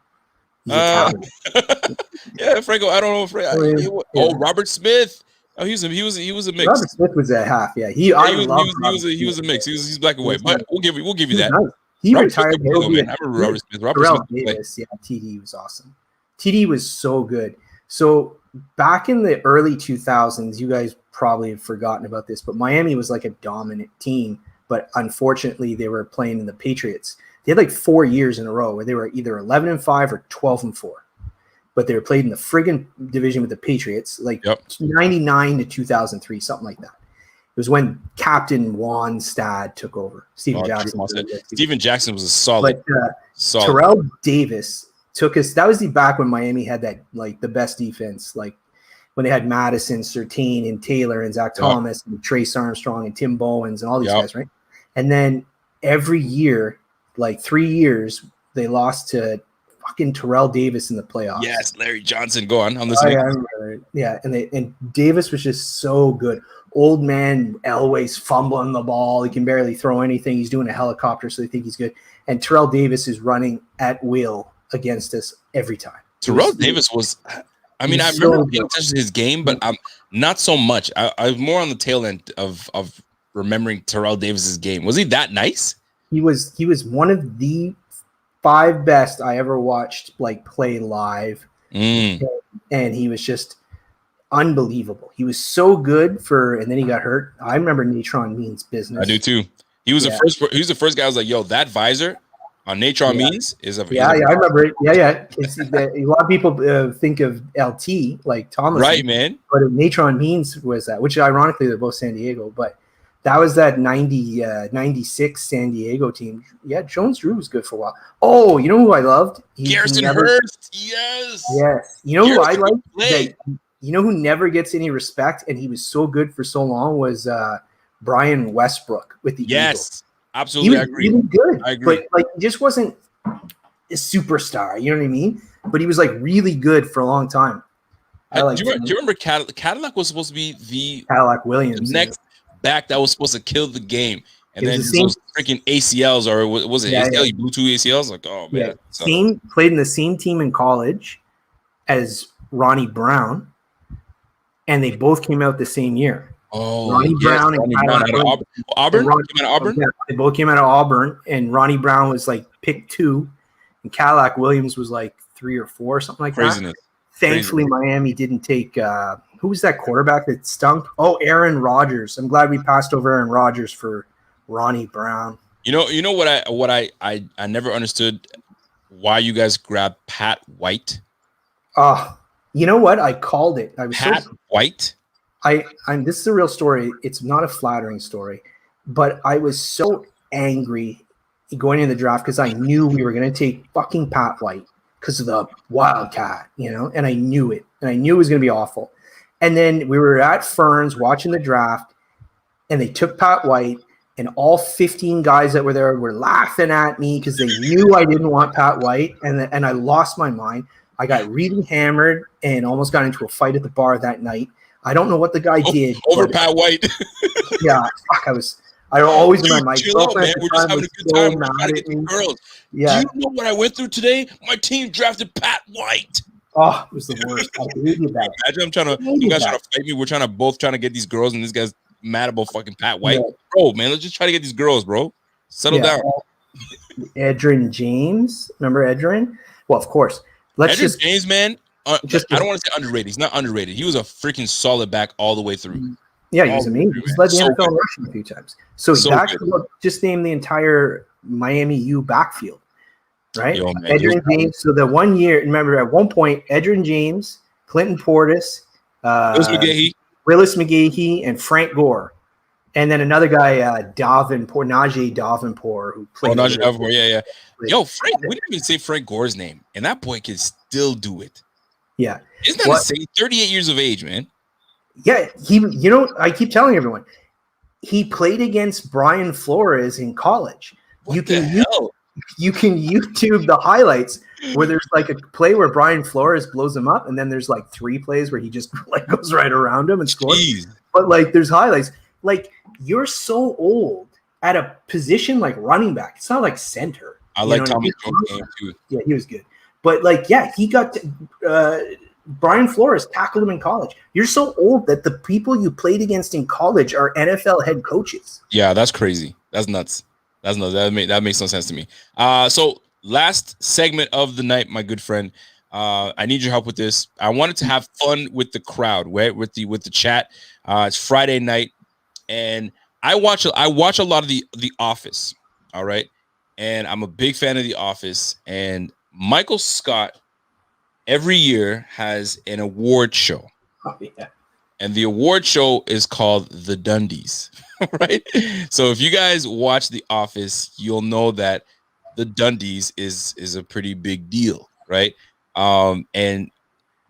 S1: Yeah, Franco. I don't know. Robert Smith. Oh, he was a mix.
S2: Robert Smith was at half. Yeah, he
S1: was a mix. He's black and white, but we'll give you that.
S2: Nice. He retired.
S1: I remember Robert Smith.
S2: Terrell Davis. Yeah, TD was awesome. TD was so good. So back in the early 2000s, you guys probably have forgotten about this, but Miami was like a dominant team. But unfortunately, they were playing in the Patriots. They had like 4 years in a row where they were either 11-5 or 12-4. But they were played in the friggin' division with the Patriots, 99 to 2003, something like that. It was when Captain Juan Stad took over. Steven
S1: Jackson was a solid.
S2: But Terrell Davis took us. That was back when Miami had that the best defense, like when they had Madison, Surtain, and Taylor, and Zach Thomas, and Trace Armstrong, and Tim Bowens, and all these guys, right? And then every year, 3 years, they lost to fucking Terrell Davis in the playoffs.
S1: Yes, Larry Johnson. Go on. I'm listening.
S2: I remember it. Yeah, and Davis was just so good. Old man Elway's fumbling the ball. He can barely throw anything. He's doing a helicopter, so they think he's good. And Terrell Davis is running at will against us every time.
S1: Terrell Davis was – I remember paying attention to his game, but I'm not so much. I was more on the tail end of remembering Terrell Davis's game. Was he that nice?
S2: He was one of the 5 best I ever watched play live. And he was just unbelievable. He was so good and then he got hurt. I remember Natron Means business.
S1: I do too. He was the first guy I was like, yo, that visor on Natron Means is a
S2: I remember it. Yeah. A lot of people think of LT like Thomas.
S1: Right, man.
S2: But Natron Means was that, which ironically they're both San Diego, but that was that 96 San Diego team. Yeah, Jones Drew was good for a while. Oh, you know who I loved?
S1: Garrison Hurst. Yes.
S2: You know who I liked? You know who never gets any respect, and he was so good for so long, was Brian Westbrook with the Eagles.
S1: Absolutely. I agree.
S2: He was good.
S1: I agree.
S2: But he just wasn't a superstar. You know what I mean? But he was really good for a long time.
S1: Do you remember Cadillac was supposed to be the
S2: Cadillac Williams
S1: next back that was supposed to kill the game, and then those freaking ACLs, or was it ACL? He blew 2 ACLs. Like, oh man.
S2: Yeah. Played in the same team in college as Ronnie Brown, and they both came out the same year.
S1: Oh,
S2: Ronnie Brown and
S1: Auburn. Came out of Auburn.
S2: Yeah, they both came out of Auburn, and Ronnie Brown was pick 2, and Cadillac Williams was 3 or 4, something like that. Thankfully, Miami didn't take who was that quarterback that stunk? Oh, Aaron Rodgers. I'm glad we passed over Aaron Rodgers for Ronnie Brown.
S1: You know what I never understood why you guys grabbed Pat White.
S2: You know what? I called it. I was
S1: Pat White.
S2: I'm this is a real story. It's not a flattering story, but I was so angry going into the draft because I knew we were going to take fucking Pat White because of the Wildcat, and I knew it. And I knew it was going to be awful. And then we were at Ferns watching the draft, and they took Pat White, and all 15 guys that were there were laughing at me because they knew I didn't want Pat White, and I lost my mind. I got really hammered and almost got into a fight at the bar that night. I don't know what the guy did.
S1: Over Pat White.
S2: Yeah, fuck, I always remember my girlfriend
S1: man. We're just having a good time. We're trying to get these girls.
S2: Yeah.
S1: Do you know what I went through today? My team drafted Pat White.
S2: Oh, it was the worst. I hated that.
S1: Imagine you guys trying to fight me. We're both trying to get these girls, and this guy's mad about fucking Pat White. Yeah. Bro, man, let's just try to get these girls, bro. Settle down.
S2: Edgerrin James. Remember Edgerrin? Well, of course.
S1: Edgerrin James, man. I don't want to say underrated. He's not underrated. He was a freaking solid back all the way through.
S2: Yeah, he was amazing. He's led the NFL in rushing a few times. So that's what just named the entire Miami U backfield, right? Edgerrin James. So the 1 year, remember at one point, Edgerrin James, Clinton Portis, Willis McGahee, and Frank Gore. And then another guy, Najee Davenport, who played.
S1: Oh, Najee Davenport, yeah. Yo, Frank, we didn't even say Frank Gore's name, and that boy can still do it.
S2: Yeah.
S1: Isn't that insane? 38 years of age, man.
S2: Yeah, I keep telling everyone, he played against Brian Flores in college. You can YouTube the highlights where there's like a play where Brian Flores blows him up, and then there's like 3 plays where he just like goes right around him and scores. Jeez. But like there's highlights. Like you're so old at a position like running back. It's not like center.
S1: I like Tommy Jones game too.
S2: Yeah, he was good. But like, yeah, he got Brian Flores tackled him in college. You're so old that the people you played against in college are NFL head coaches.
S1: Yeah, that's crazy. That's nuts. That makes no sense to me. So last segment of the night, my good friend. I need your help with this. I wanted to have fun with the crowd, right? With the chat. It's Friday night, and I watch a lot of the Office. All right, and I'm a big fan of the Office. And Michael Scott every year has an award show.
S2: Oh, yeah.
S1: And the award show is called the Dundees, right? So if you guys watch The Office, you'll know that the Dundees is a pretty big deal, right? And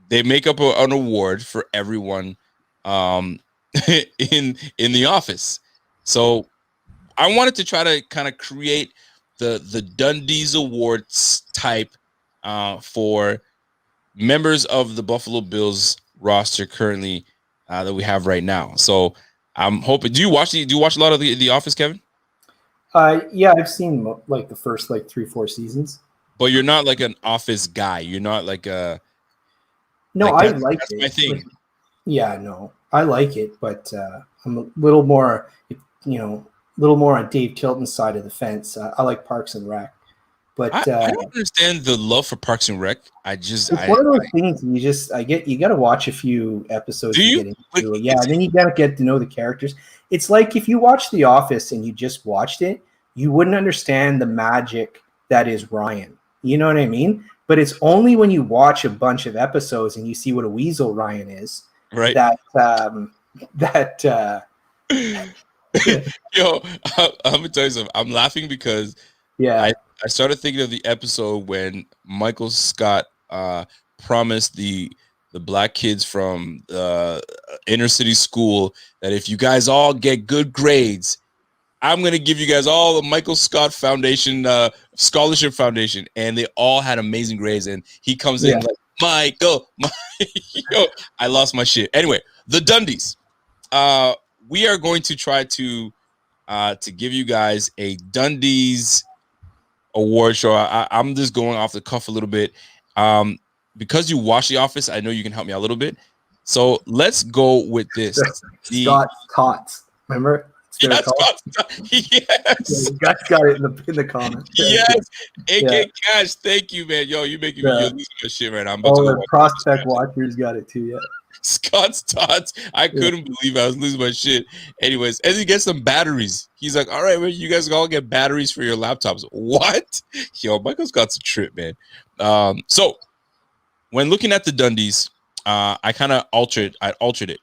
S1: they make up an award for everyone in the office. So I wanted to try to kind of create the Dundees Awards type for members of the Buffalo Bills roster currently that we have right now. So I'm hoping. Do you watch a lot of the Office, Kevin?
S2: Yeah, I've seen like the first 3-4 seasons.
S1: But you're not like an Office guy. You're not like a.
S2: No, I like it.
S1: That's my thing.
S2: Yeah, no, I like it, but I'm a little more, on Dave Tilton's side of the fence. I like Parks and Rec. But
S1: I don't understand the love for Parks and Rec.
S2: It's one of those things you got to watch a few episodes.
S1: Do you?
S2: To get into it. Yeah, and then you got to get to know the characters. It's like if you watch The Office and you just watched it, you wouldn't understand the magic that is Ryan. You know what I mean? But it's only when you watch a bunch of episodes and you see what a weasel Ryan is,
S1: right? Yo, I'm gonna tell you something. I'm laughing because I started thinking of the episode when Michael Scott promised the black kids from the inner city school that if you guys all get good grades, I'm going to give you guys all the Michael Scott Foundation scholarship foundation. And they all had amazing grades. And he comes in like, Michael, yo, I lost my shit. Anyway, the Dundees. We are going to try to give you guys a Dundees award show. I'm just going off the cuff a little bit. Because you watch The Office, I know you can help me out a little bit. So let's go with this.
S2: Scott Tots, remember?
S1: Yes, yes.
S2: Gus got it in the comments.
S1: Yes, AK Cash. Thank you, man. Yo, you making me lose my shit right now. I'm about
S2: the prospect watchers got it too.
S1: Scott's thoughts. I couldn't believe I was losing my shit. Anyways, as he gets some batteries, he's like, all right, well, you guys all get batteries for your laptops. What? Yo, Michael's got some trip, man. So when looking at the Dundees, I kind of altered it.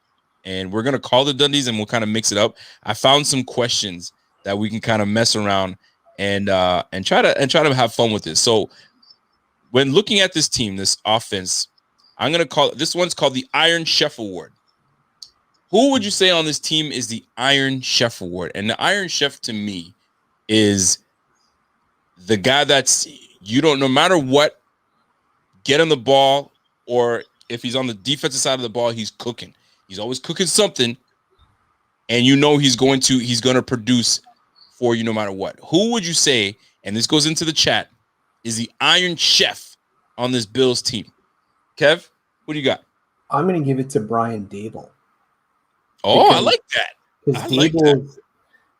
S1: And we're going to call the Dundees and we'll kind of mix it up. I found some questions that we can kind of mess around and try to have fun with this. So when looking at this team, this offense, I'm going to call this one's called the Iron Chef Award. Who would you say on this team is the Iron Chef Award? And the Iron Chef to me is the guy that's, you don't, no matter what, get on the ball, or if he's on the defensive side of the ball, he's cooking. He's always cooking something, and you know he's going to produce for you no matter what. Who would you say, and this goes into the chat, is the Iron Chef on this Bills team? Kev, what do you got?
S2: I'm going to give it to Brian Daboll.
S1: Oh, I like that.
S2: Because Daboll,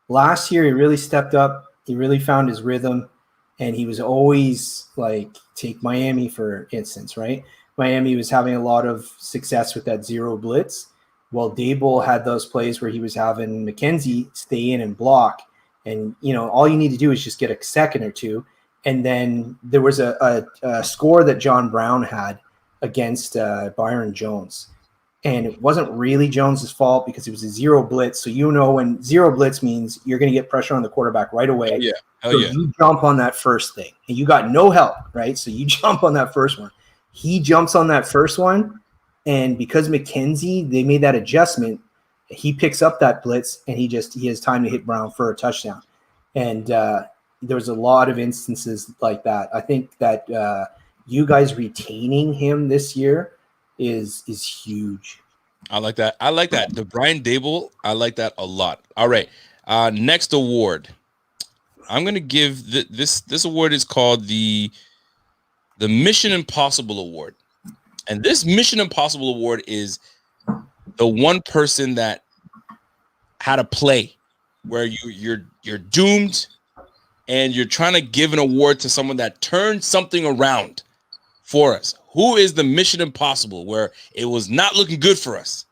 S2: last year, he really stepped up. He really found his rhythm, and he was always like, take Miami, for instance, right? Miami was having a lot of success with that zero blitz. Well, Daboll had those plays where he was having McKenzie stay in and block. And, you know, all you need to do is just get a second or two. And then there was a score that John Brown had against Byron Jones. And it wasn't really Jones's fault because it was a zero blitz. So, you know, when zero blitz means you're going to get pressure on the quarterback right away.
S1: Hell yeah.
S2: You jump on that first thing and you got no help, right? So you jump on that first one. He jumps on that first one. And because McKenzie, they made that adjustment, he picks up that blitz and he has time to hit Brown for a touchdown. And there was a lot of instances like that. I think that you guys retaining him this year is huge.
S1: I like that. The Brian Daboll, I like that a lot. All right. Next award. I'm going to give this award is called the Mission Impossible Award. And this Mission Impossible Award is the one person that had a play where you're doomed and you're trying to give an award to someone that turned something around for us. Who is the Mission Impossible where it was not looking good for us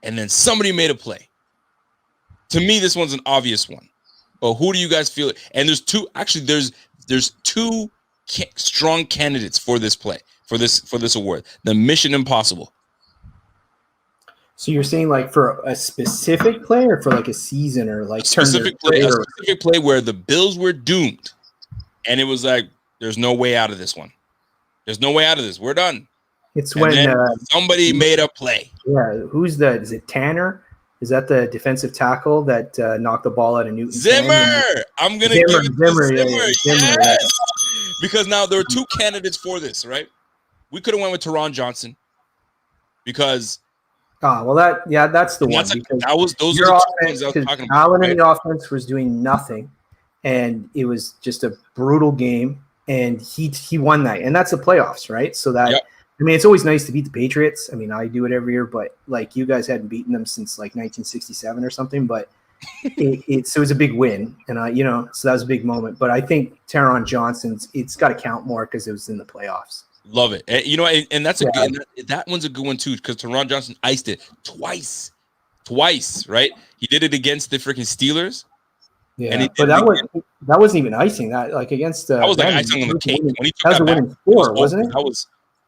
S1: and then somebody made a play? To me, this one's an obvious one. But who do you guys feel? And there's two strong candidates for this play, for this award, the Mission Impossible.
S2: So you're saying like for a specific play or for like a season or like
S1: a specific play where the Bills were doomed and it was like, there's no way out of this one. There's no way out of this. We're done.
S2: It's
S1: and
S2: when
S1: somebody made a play.
S2: Yeah. Is it Tanner? Is that the defensive tackle that knocked the ball out of Newton?
S1: Zimmer. I'm going to give it to Zimmer.
S2: Zimmer.
S1: Yes. Because now there are two candidates for this, right? We could have went with Teron Johnson because
S2: that's the one.
S1: Those are the two ones I was talking about.
S2: Allen in the offense was doing nothing, and it was just a brutal game, and he won that, and that's the playoffs, right? So that. Yep. I mean, it's always nice to beat the Patriots. I mean, I do it every year, but like you guys hadn't beaten them since like 1967 or something. But it was a big win, and so that was a big moment. But I think Teron Johnson's it's got to count more because it was in the playoffs.
S1: Love it, and that's that one's a good one too because Teron Johnson iced it twice, right? He did it against the freaking Steelers.
S2: Yeah, but that wasn't even icing. That like against
S1: that was like icing on the cake. When he took
S2: that was a winning score, wasn't it?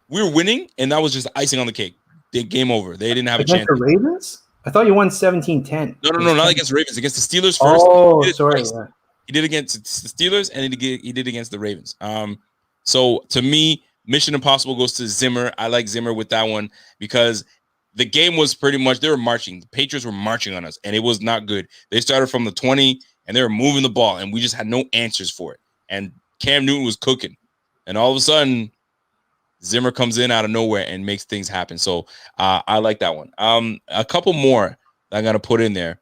S1: We were winning, and that was just icing on the cake. Game over. They didn't have a chance.
S2: Against the Ravens? I thought you won 17-10.
S1: No, not against the Ravens. Against the Steelers first.
S2: Oh, sorry. Yeah.
S1: He did against the Steelers, and he did against the Ravens. So to me, Mission Impossible goes to Zimmer. I like Zimmer with that one because the game was pretty much they were marching. The Patriots were marching on us, and it was not good. They started from the 20, and they were moving the ball, and we just had no answers for it. And Cam Newton was cooking, and all of a sudden, Zimmer comes in out of nowhere and makes things happen. So I like that one. A couple more that I'm gonna put in there.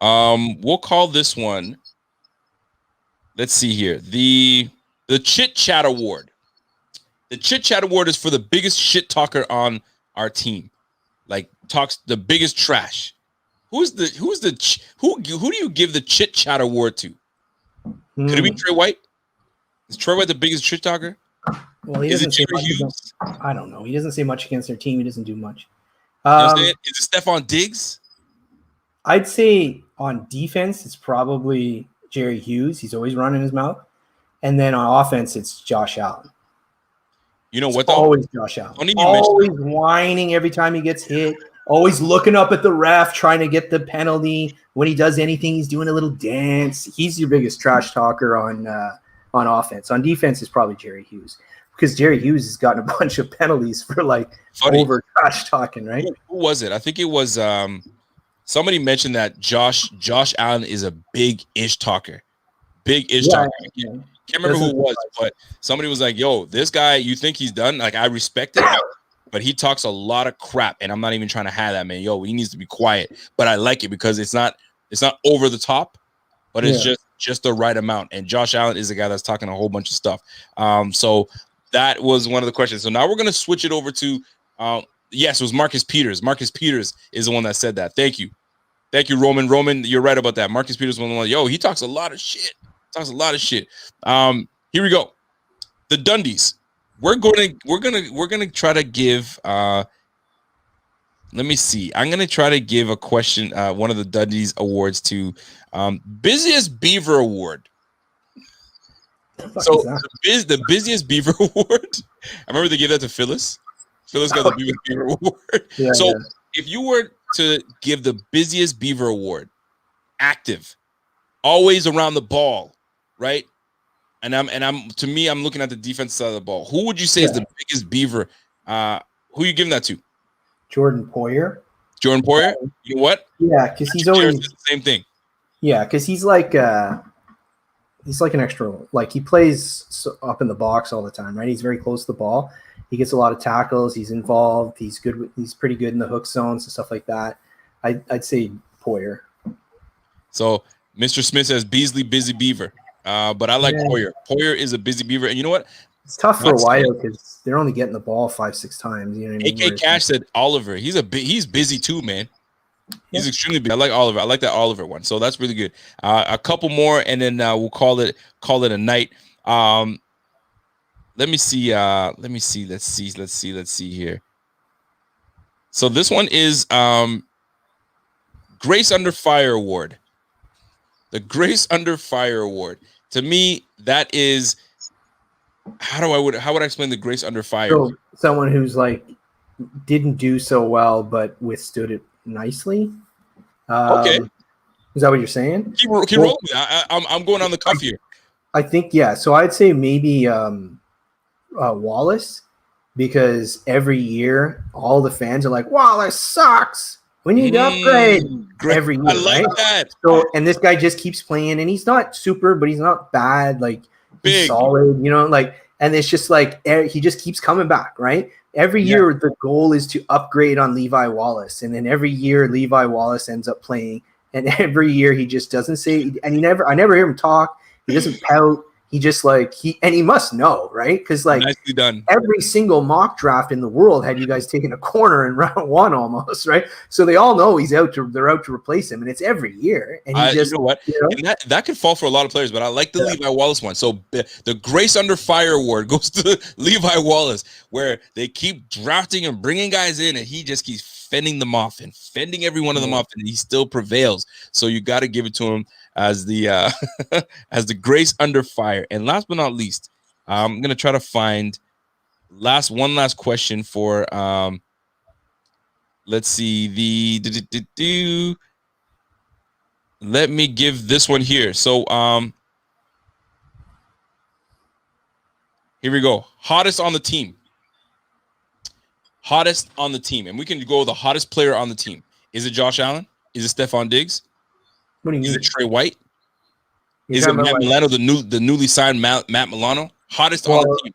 S1: We'll call this one. Let's see here. The Chit Chat Award. The Chit Chat Award is for the biggest shit talker on our team. Like talks the biggest trash. Who do you give the Chit Chat Award to? Could it be Trey White? Is Trey White the biggest shit talker?
S2: Well, he
S1: Is it
S2: doesn't say
S1: Jerry
S2: much.
S1: Hughes?
S2: I don't know. He doesn't say much against their team. He doesn't do much.
S1: You know what I'm saying? Is it Stephon Diggs?
S2: I'd say on defense, it's probably Jerry Hughes. He's always running his mouth. And then on offense, it's Josh Allen.
S1: You know
S2: It's
S1: what though?
S2: always Josh Allen.
S1: Funny you
S2: Always whining every time he gets hit. Always looking up at the ref, trying to get the penalty. When he does anything, he's doing a little dance. He's your biggest trash talker on offense. On defense, is probably Jerry Hughes, because Jerry Hughes has gotten a bunch of penalties for over trash talking, right?
S1: Who was it? I think it was somebody mentioned that Josh Allen is a big ish talker. Big ish talker.
S2: Yeah.
S1: Can't remember who it was, but somebody was like, yo, this guy, you think he's done? Like, I respect it, but he talks a lot of crap, and I'm not even trying to have that, man. Yo, he needs to be quiet. But I like it because it's not over the top, but it's just the right amount. And Josh Allen is a guy that's talking a whole bunch of stuff. So that was one of the questions. So now we're going to switch it over to, yes, it was Marcus Peters. Marcus Peters is the one that said that. Thank you. Thank you, Roman. Roman, you're right about that. Marcus Peters was the one, yo, he talks a lot of shit. Here we go. The Dundees. We're gonna try to give let me see. I'm gonna try to give a question, one of the Dundees awards to busiest beaver award. So the busiest beaver award. I remember they gave that to Phyllis. Phyllis got the busiest beaver award. Yeah, so if you were to give the busiest beaver award, active, always around the ball, right? And I'm looking at the defense side of the ball. Who would you say is the biggest beaver? Who are you giving that to?
S2: Jordan Poyer.
S1: Jordan Poyer? You know what?
S2: Yeah, because he's always
S1: the same thing.
S2: Yeah, because he's like an extra. Like, he plays up in the box all the time, right? He's very close to the ball. He gets a lot of tackles. He's involved. He's good. He's pretty good in the hook zones and stuff like that. I'd say Poyer. So
S1: Mr. Smith says Beasley, busy beaver. But I like Poyer. Poyer is a busy beaver. And you know what?
S2: It's tough for a while because they're only getting the ball 5-6 times. You know what I mean?
S1: AK Cash said Oliver. He's busy too, man. He's extremely busy. I like Oliver. I like that Oliver one. So that's really good. A couple more, and then we'll call it a night. Let me see. Let's see here. So this one is Grace Under Fire Award. The Grace Under Fire Award. To me, that is how would I explain the Grace Under Fire?
S2: So someone who's didn't do so well but withstood it nicely.
S1: Okay.
S2: Is that what you're saying?
S1: Keep rolling. I'm going on the cuff here.
S2: I think, yeah. So I'd say maybe Wallace, because every year all the fans are like, Wallace sucks. We need to upgrade every year. I like that. So, and this guy just keeps playing, and he's not super, but he's not bad. He's solid, and it's just he just keeps coming back, right? Every year the goal is to upgrade on Levi Wallace, and then every year Levi Wallace ends up playing, and every year he just doesn't say, and I never hear him talk. He doesn't pout. He just he must know, right? Because
S1: nicely done.
S2: Every single mock draft in the world had you guys taking a corner in round one almost, right? So they all know they're out to replace him, and it's every year. And he just,
S1: you know what? And that could fall for a lot of players, but I like the Levi Wallace one. So the Grace Under Fire Award goes to Levi Wallace, where they keep drafting and bringing guys in, and he just keeps fending them off and fending every one of them off, and he still prevails. So you got to give it to him as the as the Grace Under Fire. And last but not least, I'm gonna try to find one last question for let's see, let me give this one here. So here we go. Hottest on the team, and we can go the hottest player on the team. Is it Josh Allen? Is it Stephon Diggs?
S2: What do you mean?
S1: Is it Trey White? Is it Matt Milano, the newly signed Matt Milano? Hottest on the team.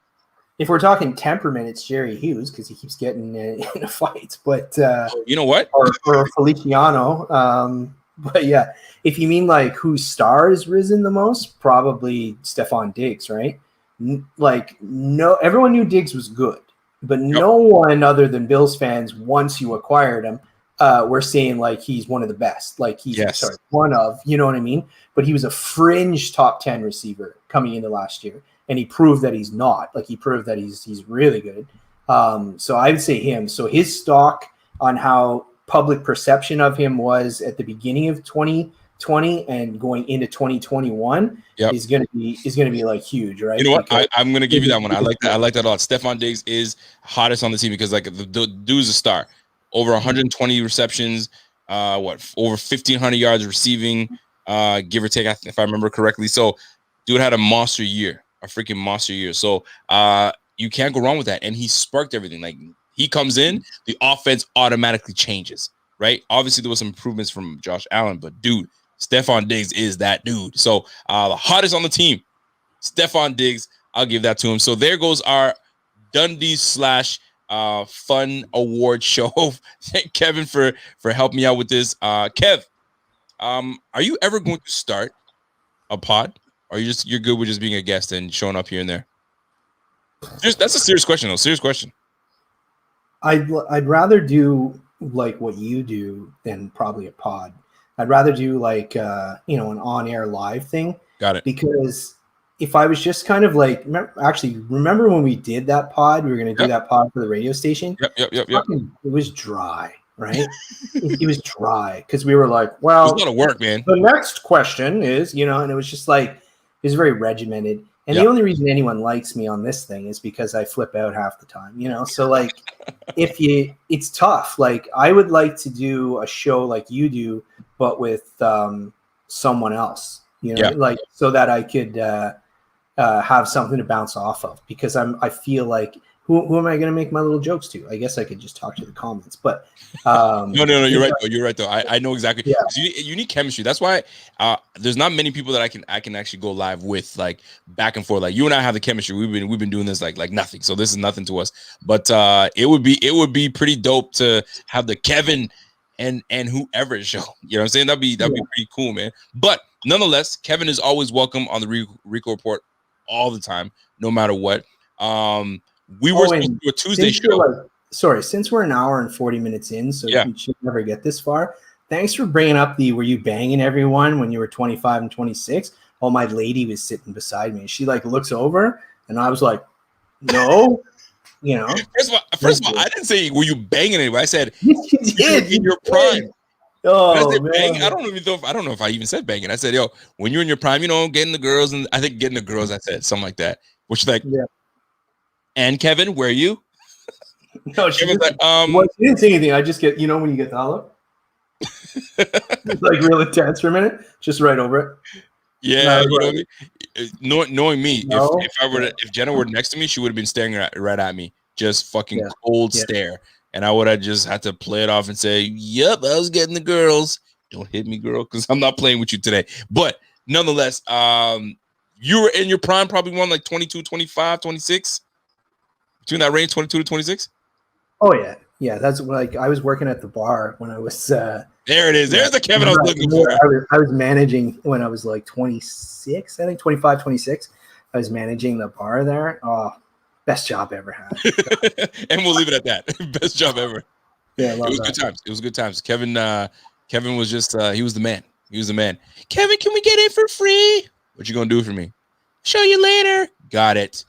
S2: If we're talking temperament, it's Jerry Hughes because he keeps getting in fights. But
S1: you know what?
S2: Or Feliciano. But yeah, if you mean whose star has risen the most, probably Stephon Diggs, right? No, everyone knew Diggs was good, but no one other than Bills fans, once you acquired him, we're saying he's one of the best. One of, you know what I mean? But he was a fringe top 10 receiver coming into last year. and he proved that he's not. Like he proved that he's really good. So I would say him. So his stock on how public perception of him was at the beginning of 2020 and going into 2021 is going to be like huge, right?
S1: You know what? I'm going to give you that one. I like that. I like that a lot. Stephon Diggs is hottest on the team because like the dude's a star. Over 120 receptions, over 1,500 yards receiving, give or take, if I remember correctly. So, dude had a monster year, a freaking monster year. So, you can't go wrong with that. And he sparked everything. Like he comes in, the offense automatically changes, right? Obviously, there was some improvements from Josh Allen, but dude, Stephon Diggs is that dude. So, the hottest on the team, Stephon Diggs. I'll give that to him. So there goes our Dundees / fun award show. Thank Kevin for helping me out with this. Kev, are you ever going to start a pod, or you're good with just being a guest and showing up here and there? That's a serious question, though. Serious question.
S2: I'd rather do like what you do than probably a pod. I'd rather do like an on-air live thing.
S1: Got it.
S2: Because if I was just kind of like, remember when we did that pod? We were going to do that pod for the radio station.
S1: Yep.
S2: It was dry, right? it was dry because we were like, well,
S1: it's gonna work, man.
S2: The next question is, and it was just like, it was very regimented. And the only reason anyone likes me on this thing is because I flip out half the time, So like, it's tough. Like I would like to do a show like you do, but with someone else, like so that I could have something to bounce off of, because I feel like who am I going to make my little jokes to? I guess I could just talk to the comments, but no,
S1: you're right though. I know exactly. Yeah. You need chemistry. That's why there's not many people that I can actually go live with, like back and forth. Like you and I have the chemistry. We've been doing this like nothing. So this is nothing to us. But it would be pretty dope to have the Kevin and whoever show. You know what I'm saying? That'd be pretty cool, man. But nonetheless, Kevin is always welcome on the Rico Report all the time, no matter what. We were supposed to do a Tuesday show.
S2: Since we're an hour and 40 minutes in, so you should never get this far. Thanks for bringing up were you banging everyone when you were 25 and 26? Oh, my lady was sitting beside me. She like looks over, and I was like, no.
S1: First of all, I didn't say were you banging anybody. I said
S2: you did
S1: in your prime.
S2: Oh,
S1: I said
S2: man.
S1: bang. I don't know if I even said banging. I said, yo, when you're in your prime, getting the girls, and I think getting the girls. I said something like that, which like. Yeah. And Kevin, where are you?
S2: No, she didn't say anything. I just get, when you get the look, it's like real intense for a minute, just right over it.
S1: Yeah, knowing me, if Jenna were next to me, she would have been staring right at me, just fucking cold stare, and I would have just had to play it off and say, "Yep, I was getting the girls. Don't hit me, girl, because I'm not playing with you today." But nonetheless, you were in your prime, probably one like 22, 25, 26. Between that range, 22 to 26?
S2: Oh, yeah. Yeah, that's like I was working at the bar when I was
S1: there it is. There's the Kevin I was looking for.
S2: I was managing when I was like 26, I think 25, 26. I was managing the bar there. Oh, best job ever had.
S1: And we'll leave it at that. Best job ever.
S2: Yeah,
S1: it was good times. It was good times. Kevin was just he was the man. He was the man. Kevin, can we get it for free? What you gonna do for me? Show you later. Got it.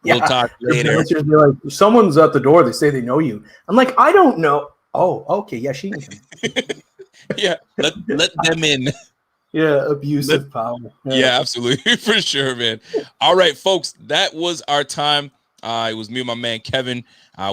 S1: We'll talk later.
S2: Like, someone's at the door. They say they know you. I'm like, I don't know. Oh, okay. Yeah, she can come.
S1: Yeah, let them in.
S2: Yeah, abusive power.
S1: Yeah, absolutely. For sure, man. All right, folks, that was our time. It was me and my man Kevin.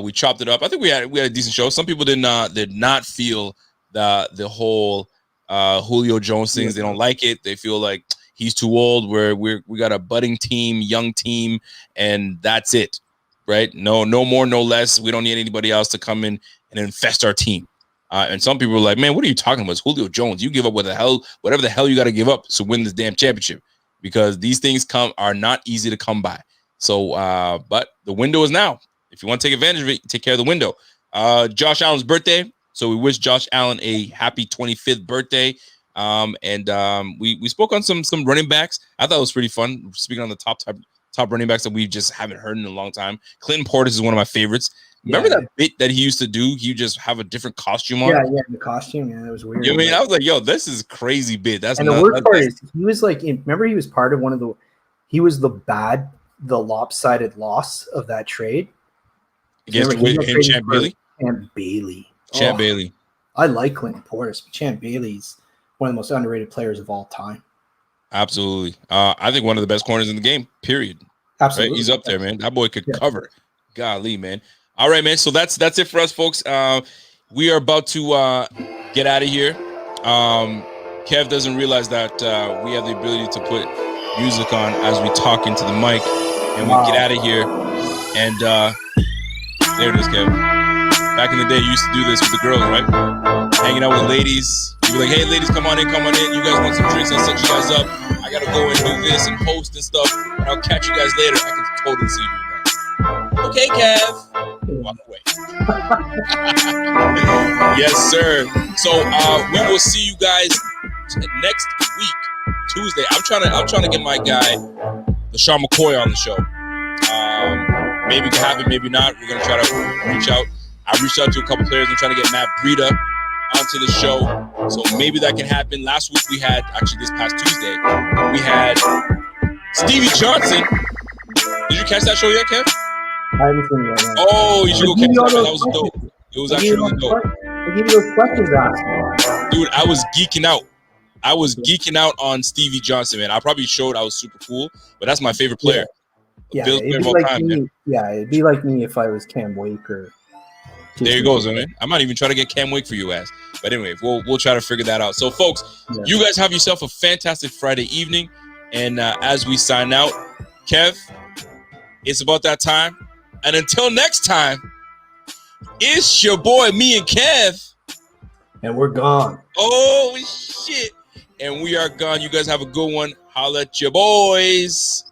S1: We chopped it up. I think we had a decent show. Some people did not feel the whole Julio Jones things. They don't like it. They feel like he's too old. We got a budding team, young team, and that's it, right? No more, no less. We don't need anybody else to come in and infest our team. And some people were like, "Man, what are you talking about? It's Julio Jones. You give up whatever the hell you got to give up to win this damn championship, because these things are not easy to come by." So, but the window is now. If you want to take advantage of it, take care of the window. Josh Allen's birthday, so we wish Josh Allen a happy 25th birthday. We spoke on some running backs. I thought it was pretty fun speaking on the top running backs that we just haven't heard in a long time. Clinton Portis is one of my favorites. Remember that bit that he used to do? He just have a different costume on.
S2: Yeah, the costume. Yeah, that was weird.
S1: You know what I mean? I was like, yo, this is a crazy bit. That's
S2: and the worst part is he was like, remember he was part of one of the he was the lopsided loss of that trade.
S1: Against him, Champ Bailey?
S2: Champ Bailey.
S1: Champ Bailey.
S2: I like Clinton Portis, but Champ Bailey's one of the most underrated players of all time.
S1: Absolutely. I think one of the best corners in the game, period.
S2: Absolutely.
S1: Right? He's up there, man. That boy could cover. Golly, man. All right, man. So that's it for us, folks. We are about to get out of here. Kev doesn't realize that we have the ability to put music on as we talk into the mic, and we get out of here. And there it is, Kev. Back in the day, you used to do this with the girls, right? Hanging out with ladies. You'd be like, hey, ladies, come on in. You guys want some drinks? I'll set you guys up. I got to go and do this and host and stuff. And I'll catch you guys later. I can totally see you doing that. Okay, Kev. Walk away. Yes, sir. So we will see you guys next week, Tuesday. I'm trying to get my guy, LaShawn McCoy, on the show. Maybe it can happen, maybe not. We're gonna try to reach out. I reached out to a couple players. I'm trying to get Matt Breida onto the show, so maybe that can happen. Last week we had, actually this past Tuesday, we had Stevie Johnson. Did you catch that show yet, Kev?
S2: I haven't seen it yet.
S1: Oh, you should go catch that. That was dope. It was actually really dope.
S2: I give you those questions asked.
S1: Dude, I was geeking out. I was geeking out on Stevie Johnson, man. I probably showed I was super cool, but that's my favorite player.
S2: Yeah, it'd be like me if I was Cam Wake or.
S1: There you go, man. I might even try to get Cam Wake for you ass. But anyway, we'll try to figure that out. So, folks, you guys have yourself a fantastic Friday evening. And as we sign out, Kev, it's about that time. And until next time, it's your boy, me and Kev.
S2: And we're gone.
S1: Oh, shit. And we are gone. You guys have a good one. Holla at your boys.